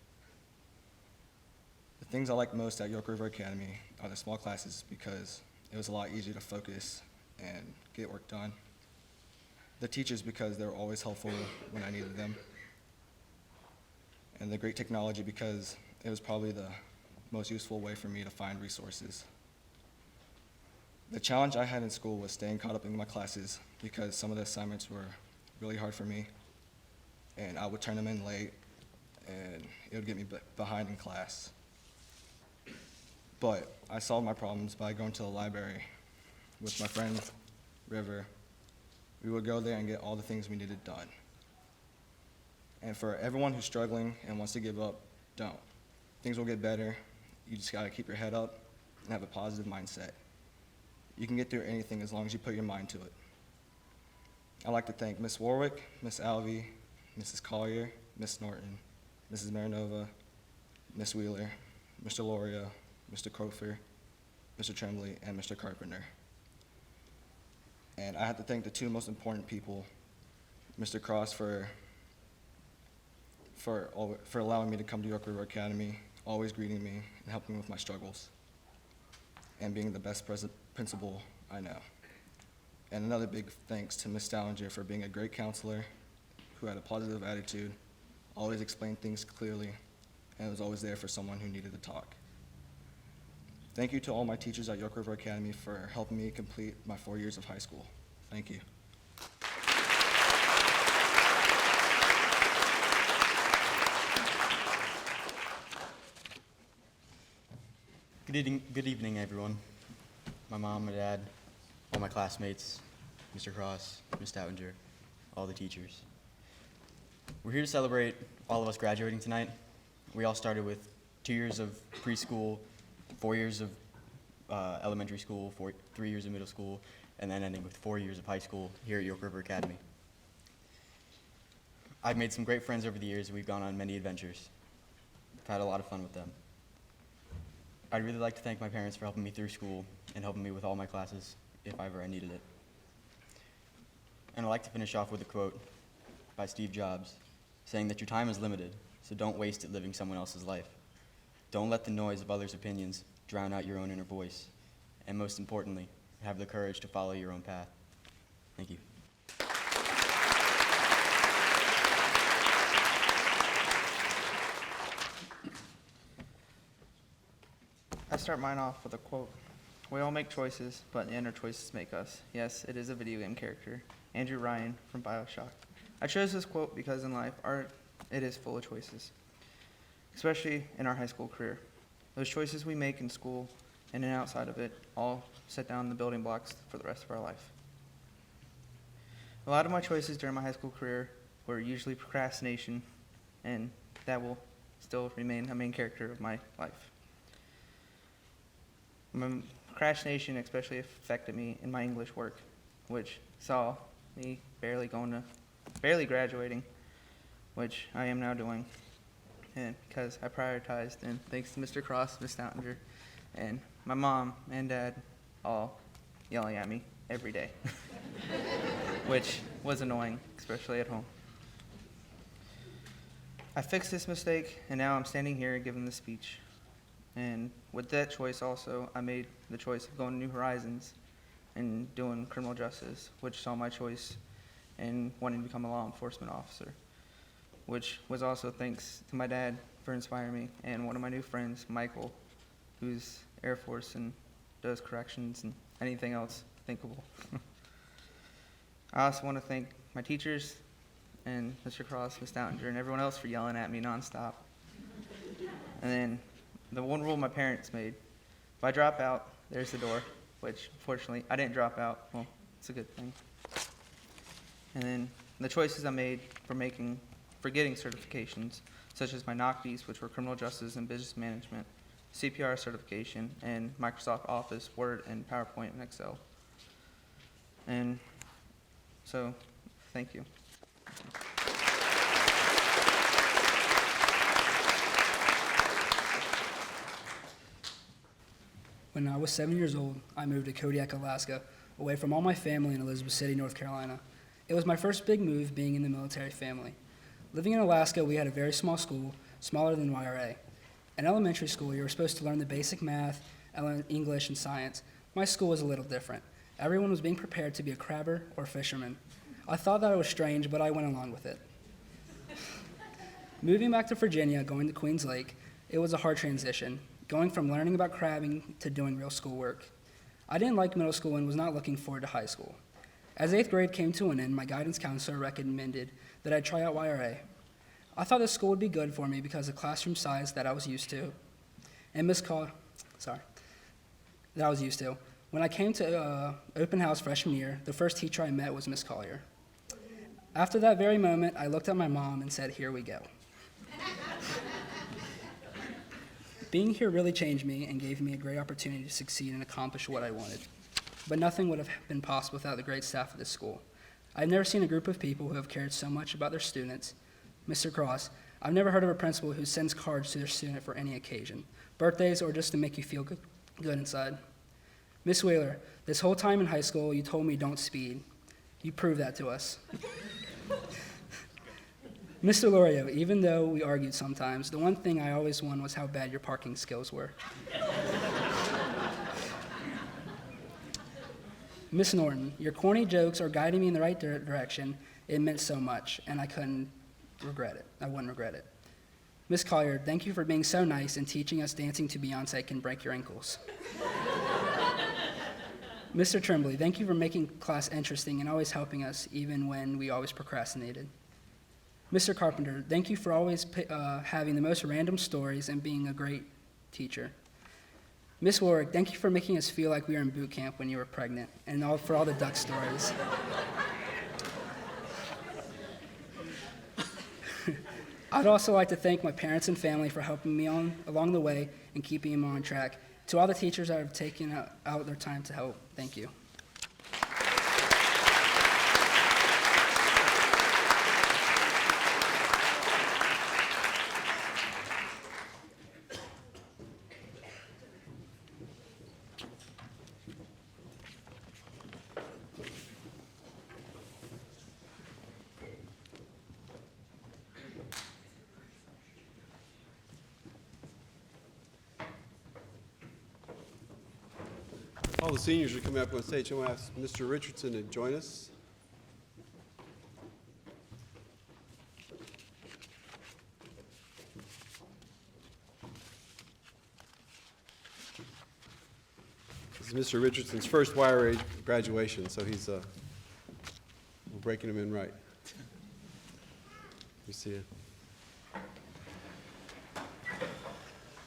The things I liked most at York River Academy are the small classes because it was a lot easier to focus and get work done. The teachers because they were always helpful when I needed them. And the great technology because it was probably the most useful way for me to find resources. The challenge I had in school was staying caught up in my classes because some of the assignments were really hard for me, and I would turn them in late, and it would get me behind in class. But I solved my problems by going to the library with my friend River. We would go there and get all the things we needed done. And for everyone who's struggling and wants to give up, don't. Things will get better. You just gotta keep your head up and have a positive mindset. You can get through anything as long as you put your mind to it. I'd like to thank Miss Warwick, Miss Alvey, Mrs. Collier, Miss Norton, Mrs. Marinova, Miss Wheeler, Mr. Loria, Mr. Crofer, Mr. Tremblay, and Mr. Carpenter. And I have to thank the two most important people, Mr. Cross for allowing me to come to York River Academy, always greeting me and helping me with my struggles, and being the best principal I know. And another big thanks to Miss Stoutenger for being a great counselor who had a positive attitude, always explained things clearly, and was always there for someone who needed to talk. Thank you to all my teachers at York River Academy for helping me complete my 4 years of high school. Thank you. Good evening, everyone. My mom, my dad, all my classmates, Mr. Cross, Ms. Stoutenger, all the teachers. We're here to celebrate all of us graduating tonight. We all started with 2 years of preschool, 4 years of elementary school, 3 years of middle school, and then ending with 4 years of high school here at York River Academy. I've made some great friends over the years, and we've gone on many adventures. I've had a lot of fun with them. I'd really like to thank my parents for helping me through school and helping me with all my classes if ever I needed it. And I'd like to finish off with a quote by Steve Jobs, saying that your time is limited, so don't waste it living someone else's life. Don't let the noise of others' opinions drown out your own inner voice. And most importantly, have the courage to follow your own path. Thank you. I start mine off with a quote. We all make choices, but the inner choices make us. Yes, it is a video game character, Andrew Ryan from BioShock. I chose this quote because in life, it is full of choices, especially in our high school career. Those choices we make in school and then outside of it all set down the building blocks for the rest of our life. A lot of my choices during my high school career were usually procrastination, and that will still remain a main character of my life. Procrastination especially affected me in my English work, which saw me barely graduating, which I am now doing, and because I prioritized, and thanks to Mr. Cross, Ms. Stoutenger, and my mom and dad all yelling at me every day, which was annoying, especially at home. I fixed this mistake, and now I'm standing here giving this speech. And with that choice also, I made the choice of going to New Horizons and doing criminal justice, which saw my choice in wanting to become a law enforcement officer, which was also thanks to my dad for inspiring me, and one of my new friends, Michael, who's Air Force and does corrections and anything else thinkable. I also want to thank my teachers and Mr. Cross, Ms. Stoutenger, and everyone else for yelling at me nonstop. And then the one rule my parents made: if I drop out, there's the door, which fortunately I didn't drop out. Well, it's a good thing. And then the choices I made for getting certifications, such as my NOCDs, which were criminal justice and business management, CPR certification, and Microsoft Office, Word, and PowerPoint, and Excel. And so, thank you. When I was 7 years old, I moved to Kodiak, Alaska, away from all my family in Elizabeth City, North Carolina. It was my first big move being in the military family. Living in Alaska, we had a very small school, smaller than YRA. In elementary school, you were supposed to learn the basic math, English, and science. My school was a little different. Everyone was being prepared to be a crabber or fisherman. I thought that was strange, but I went along with it. Moving back to Virginia, going to Queens Lake, it was a hard transition, going from learning about crabbing to doing real schoolwork. I didn't like middle school and was not looking forward to high school. As 8th grade came to an end, my guidance counselor recommended that I try out YRA. I thought this school would be good for me because of the classroom size that I was used to, and When I came to open house freshman year, the first teacher I met was Miss Collier. After that very moment, I looked at my mom and said, "Here we go." Being here really changed me and gave me a great opportunity to succeed and accomplish what I wanted. But nothing would have been possible without the great staff of this school. I've never seen a group of people who have cared so much about their students. Mr. Cross, I've never heard of a principal who sends cards to their student for any occasion, birthdays or just to make you feel good inside. Miss Wheeler, this whole time in high school, you told me don't speed. You proved that to us. Mr. Lorio, even though we argued sometimes, the one thing I always won was how bad your parking skills were. Miss Norton, your corny jokes are guiding me in the right direction. It meant so much, and I wouldn't regret it. Miss Collier, thank you for being so nice and teaching us dancing to Beyonce can break your ankles. Mr. Tremblay, thank you for making class interesting and always helping us, even when we always procrastinated. Mr. Carpenter, thank you for always having the most random stories and being a great teacher. Miss Warwick, thank you for making us feel like we were in boot camp when you were pregnant, and for all the duck stories. I'd also like to thank my parents and family for helping me along the way and keeping me on track. To all the teachers that have taken out their time to help, thank you. All the seniors are coming up on stage. I'm going to ask Mr. Richardson to join us. This is Mr. Richardson's first YRA graduation, so we're breaking him in right. You see it.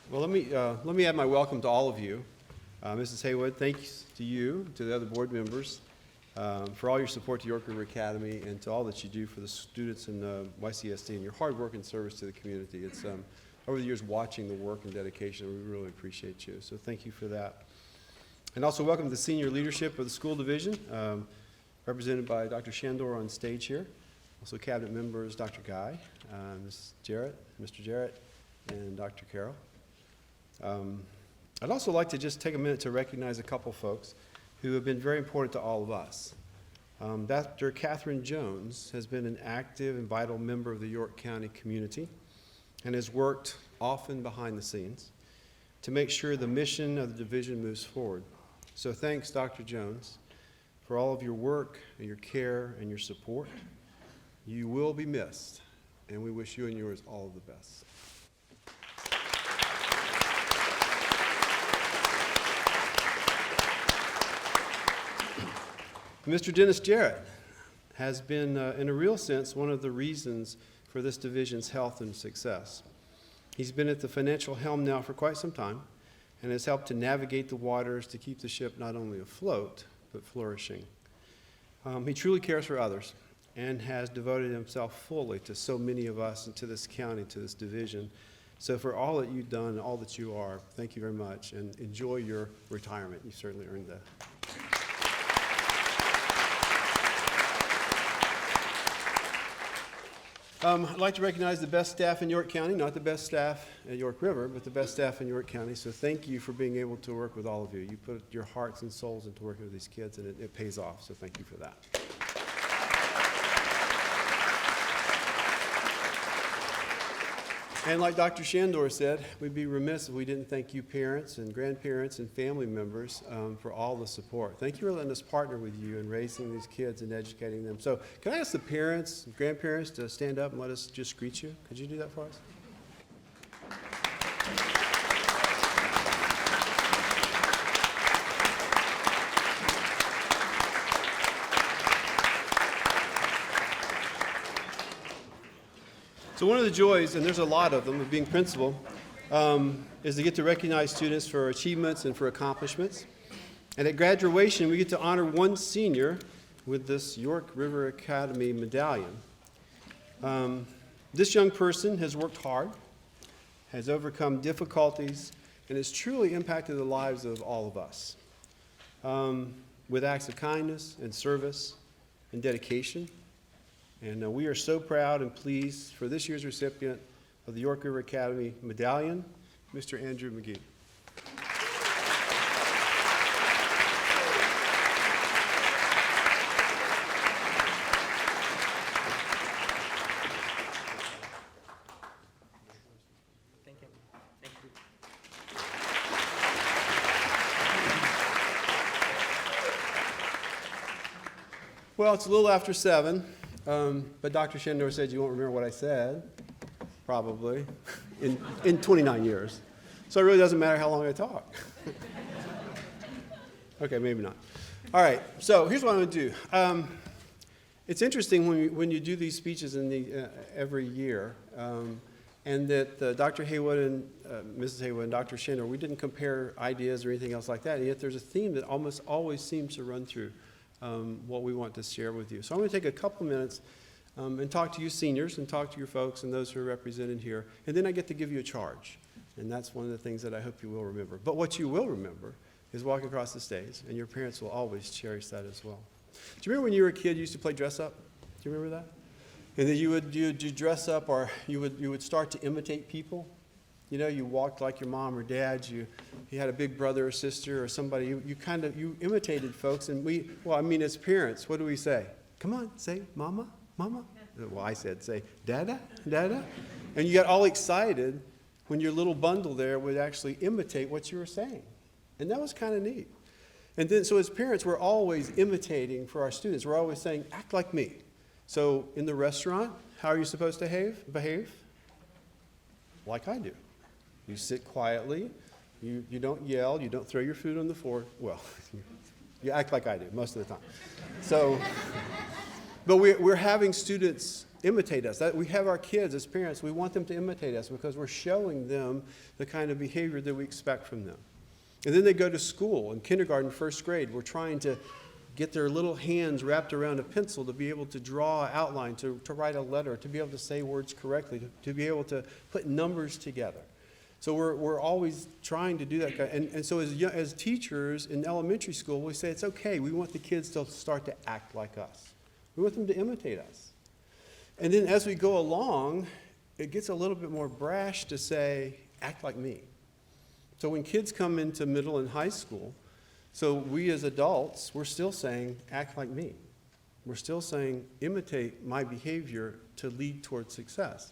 Well, let me add my welcome to all of you. Mrs. Haywood, thanks to you, to the other board members, for all your support to York River Academy and to all that you do for the students in YCSD and your hard work and service to the community. It's over the years watching the work and dedication, we really appreciate you. So thank you for that. And also welcome to the senior leadership of the school division, represented by Dr. Shandor on stage here. Also cabinet members, Dr. Guy, Ms. Jarrett, Mr. Jarrett, and Dr. Carroll. I'd also like to just take a minute to recognize a couple folks who have been very important to all of us. Dr. Catherine Jones has been an active and vital member of the York County community and has worked often behind the scenes. to make sure the mission of the division moves forward. So thanks, Dr. Jones, for all of your work and your care and your support. You will be missed, and we wish you and yours all of the best. Mr. Dennis Jarrett has been, in a real sense, one of the reasons for this division's health and success. He's been at the financial helm now for quite some time and has helped to navigate the waters to keep the ship not only afloat, but flourishing. He truly cares for others and has devoted himself fully to so many of us and to this county, to this division. So for all that you've done, all that you are, thank you very much, and enjoy your retirement. You certainly earned that. I'd like to recognize the best staff in York County, not the best staff at York River, but the best staff in York County. So thank you for being able to work with all of you. You put your hearts and souls into working with these kids, and it pays off. So thank you for that. And like Dr. Shandor said, we'd be remiss if we didn't thank you parents and grandparents and family members for all the support. Thank you for letting us partner with you in raising these kids and educating them. So can I ask the parents and grandparents to stand up and let us just greet you? Could you do that for us? So one of the joys, and there's a lot of them, of being principal, is to get to recognize students for achievements and for accomplishments. And at graduation, we get to honor one senior with this York River Academy medallion. This young person has worked hard, has overcome difficulties, and has truly impacted the lives of all of us with acts of kindness and service and dedication. And we are so proud and pleased for this year's recipient of the York River Academy Medallion, Mr. Andrew Magee. Thank you. Thank you. Well, it's a little after 7. But Dr. Shandor said you won't remember what I said, probably, in 29 years. So it really doesn't matter how long I talk. Okay, maybe not. All right, so here's what I'm going to do. It's interesting when you do these speeches every year, and that Dr. Haywood and Mrs. Haywood and Dr. Shandor, we didn't compare ideas or anything else like that, and yet there's a theme that almost always seems to run through what we want to share with you. So I'm going to take a couple minutes and talk to you seniors and talk to your folks and those who are represented here, and then I get to give you a charge. And that's one of the things that I hope you will remember. But what you will remember is walking across the stage, and your parents will always cherish that as well. Do you remember when you were a kid, you used to play dress up? Do you remember that? And then you'd dress up, or you would start to imitate people. You know, you walked like your mom or dad, you had a big brother or sister or somebody, you imitated folks, and as parents, what do we say? Come on, say, mama, mama. Well, I said, say, dada, dada. And you got all excited when your little bundle there would actually imitate what you were saying. And that was kind of neat. And then, so as parents, we're always imitating for our students. We're always saying, act like me. So in the restaurant, how are you supposed to behave? Like I do. You sit quietly, you don't yell, you don't throw your food on the floor. Well, you act like I do most of the time. So, but we're having students imitate us. We have our kids as parents, we want them to imitate us because we're showing them the kind of behavior that we expect from them. And then they go to school, in kindergarten, first grade, we're trying to get their little hands wrapped around a pencil to be able to draw an outline, to write a letter, to be able to say words correctly, to be able to put numbers together. So we're always trying to do that. And so as teachers in elementary school, we say it's okay. We want the kids to start to act like us. We want them to imitate us. And then as we go along, it gets a little bit more brash to say, act like me. So when kids come into middle and high school, so we as adults, we're still saying, act like me. We're still saying, imitate my behavior to lead towards success.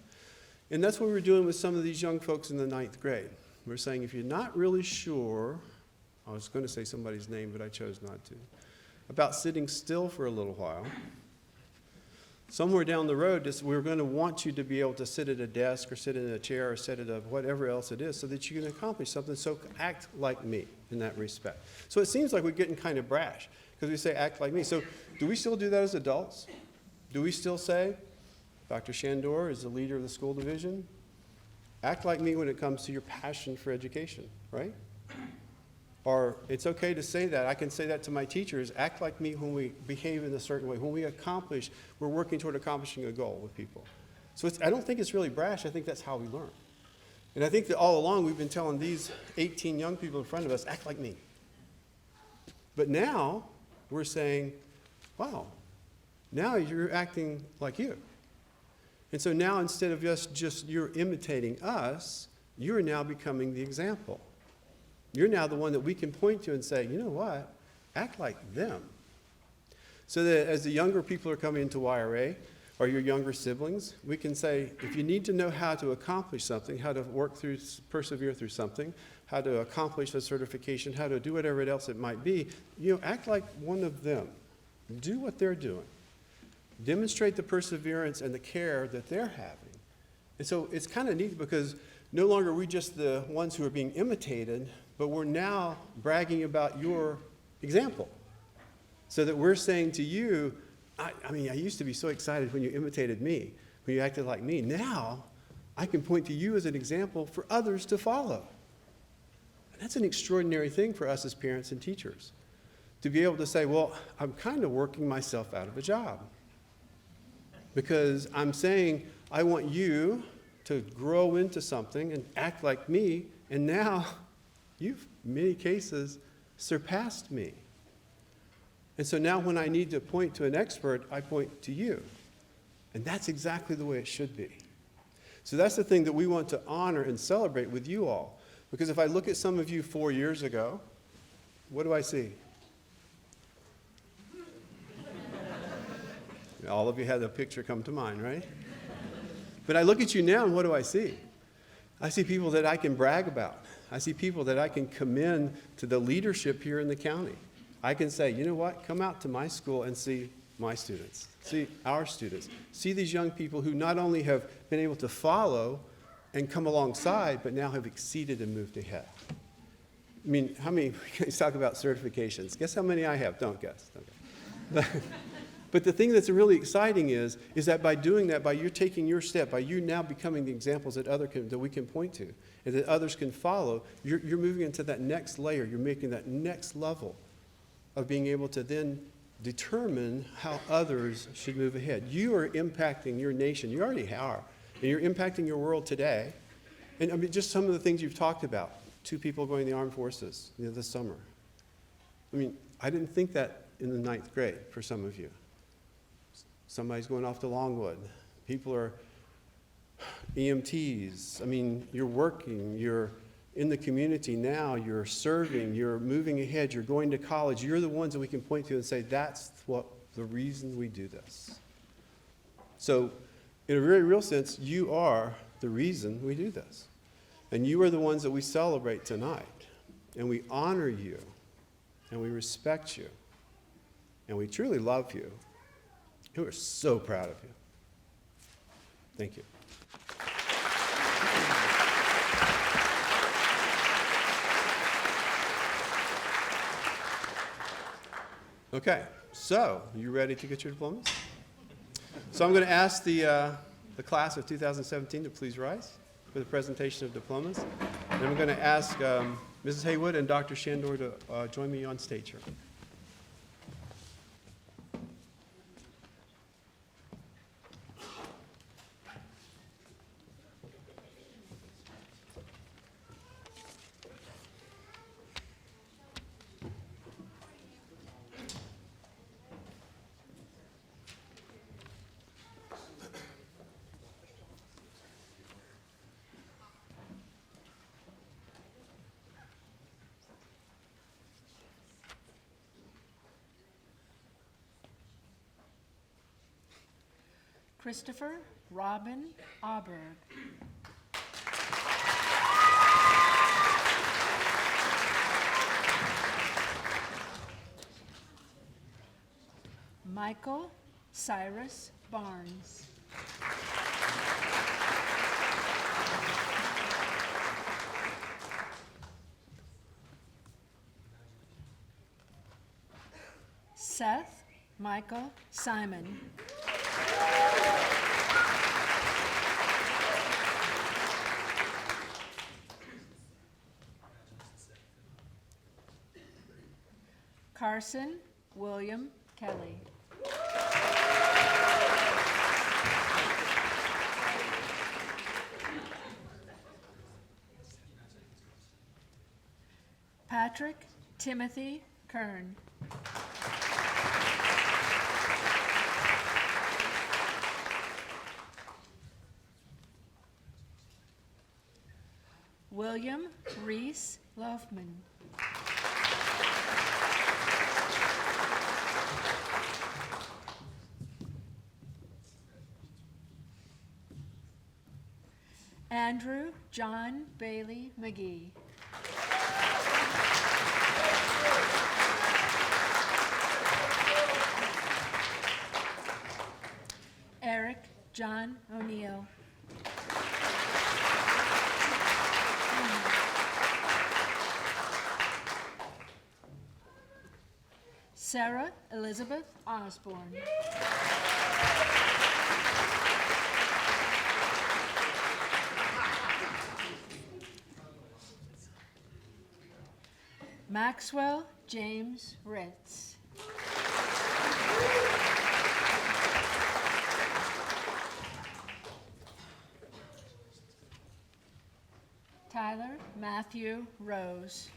And that's what we're doing with some of these young folks in the 9th grade. We're saying if you're not really sure, I was going to say somebody's name, but I chose not to, about sitting still for a little while, somewhere down the road, we're going to want you to be able to sit at a desk or sit in a chair or sit at a whatever else it is so that you can accomplish something. So act like me in that respect. So it seems like we're getting kind of brash because we say act like me. So do we still do that as adults? Do we still say, Dr. Shandor is the leader of the school division? Act like me when it comes to your passion for education, right? Or it's okay to say that. I can say that to my teachers. Act like me when we behave in a certain way. When we accomplish, we're working toward accomplishing a goal with people. So I don't think it's really brash. I think that's how we learn. And I think that all along we've been telling these 18 young people in front of us, act like me. But now we're saying, wow, now you're acting like you. And so now instead of just you're imitating us, you're now becoming the example. You're now the one that we can point to and say, you know what, act like them. So that as the younger people are coming into YRA, or your younger siblings, we can say, if you need to know how to accomplish something, how to work through, persevere through something, how to accomplish a certification, how to do whatever else it might be, act like one of them. Do what they're doing. Demonstrate the perseverance and the care that they're having. And so it's kind of neat because no longer are we just the ones who are being imitated, but we're now bragging about your example. So that we're saying to you, I used to be so excited when you imitated me, when you acted like me. Now, I can point to you as an example for others to follow. And that's an extraordinary thing for us as parents and teachers. To be able to say, well, I'm kind of working myself out of a job. Because I'm saying, I want you to grow into something and act like me, and now you've, in many cases, surpassed me. And so now when I need to point to an expert, I point to you. And that's exactly the way it should be. So that's the thing that we want to honor and celebrate with you all. Because if I look at some of you 4 years ago, what do I see? All of you had a picture come to mind, right? But I look at you now, and what do I see? I see people that I can brag about. I see people that I can commend to the leadership here in the county. I can say, you know what? Come out to my school and see my students. See our students. See these young people who not only have been able to follow and come alongside, but now have exceeded and moved ahead. I mean, how many, let's talk about certifications. Guess how many I have? Don't guess. But the thing that's really exciting is that by doing that, by you taking your step, by you now becoming the examples that we can point to and that others can follow, you're moving into that next layer. You're making that next level of being able to then determine how others should move ahead. You are impacting your nation. You already are. And you're impacting your world today. And I mean, just some of the things you've talked about. 2 people going to the armed forces this summer. I mean, I didn't think that in the 9th grade for some of you. Somebody's going off to Longwood. People are EMTs. I mean, you're working, you're in the community now, you're serving, you're moving ahead, you're going to college. You're the ones that we can point to and say, that's what the reason we do this. So, in a very real sense, you are the reason we do this. And you are the ones that we celebrate tonight. And we honor you, and we respect you, and we truly love you. And we're so proud of you. Thank you. Okay, so you ready to get your diplomas? So I'm going to ask the class of 2017 to please rise for the presentation of diplomas. And I'm going to ask Mrs. Haywood and Dr. Shandor to join me on stage here. Christopher Robin Auberg. Michael Cyrus Barnes. Seth Michael Cimon. Carson William Kelley. Patrick Timothy Kern. William Reese Loughman. Andrew John Bailey Magee. Eric John O'Neill. Sara Elizabeth Osborn. Maxwell James Ritz. Tyler Matthew Rose.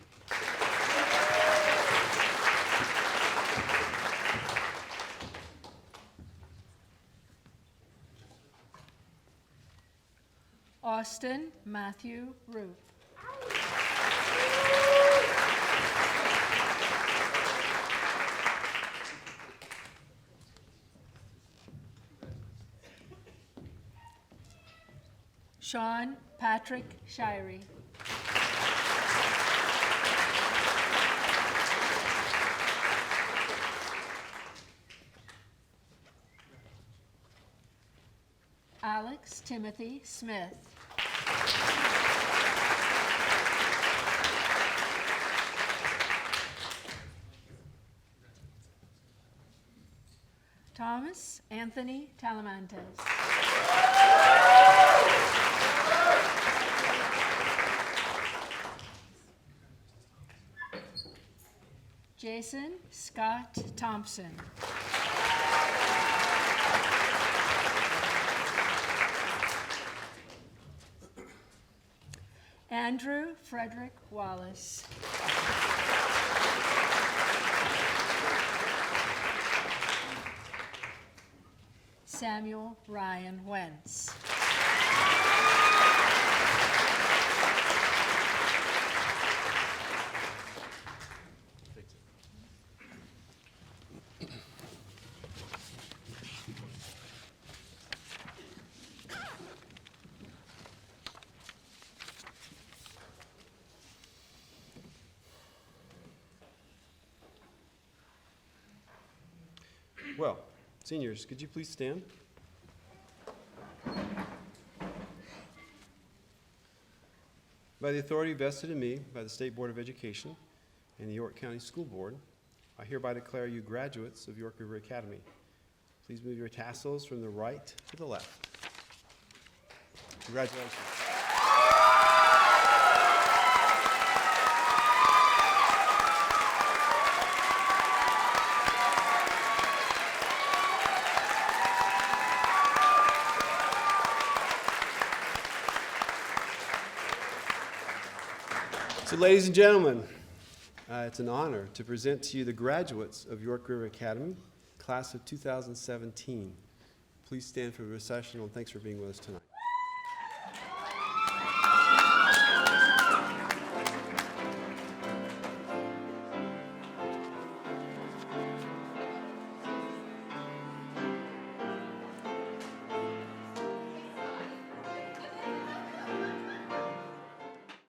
Austin Matthew Roupe. Shawn Patrick Shirey. Alex Timothy Smith. Thomas Anthony Talamantez. Jason Scott Thompson. Andrew Frederick Wallace. Samuel Ryan Wentz. Well, seniors, could you please stand? By the authority vested in me by the State Board of Education and the York County School Board, I hereby declare you graduates of York River Academy. Please move your tassels from the right to the left. Congratulations. So, ladies and gentlemen, it's an honor to present to you the graduates of York River Academy, class of 2017. Please stand for the recessional, and thanks for being with us tonight.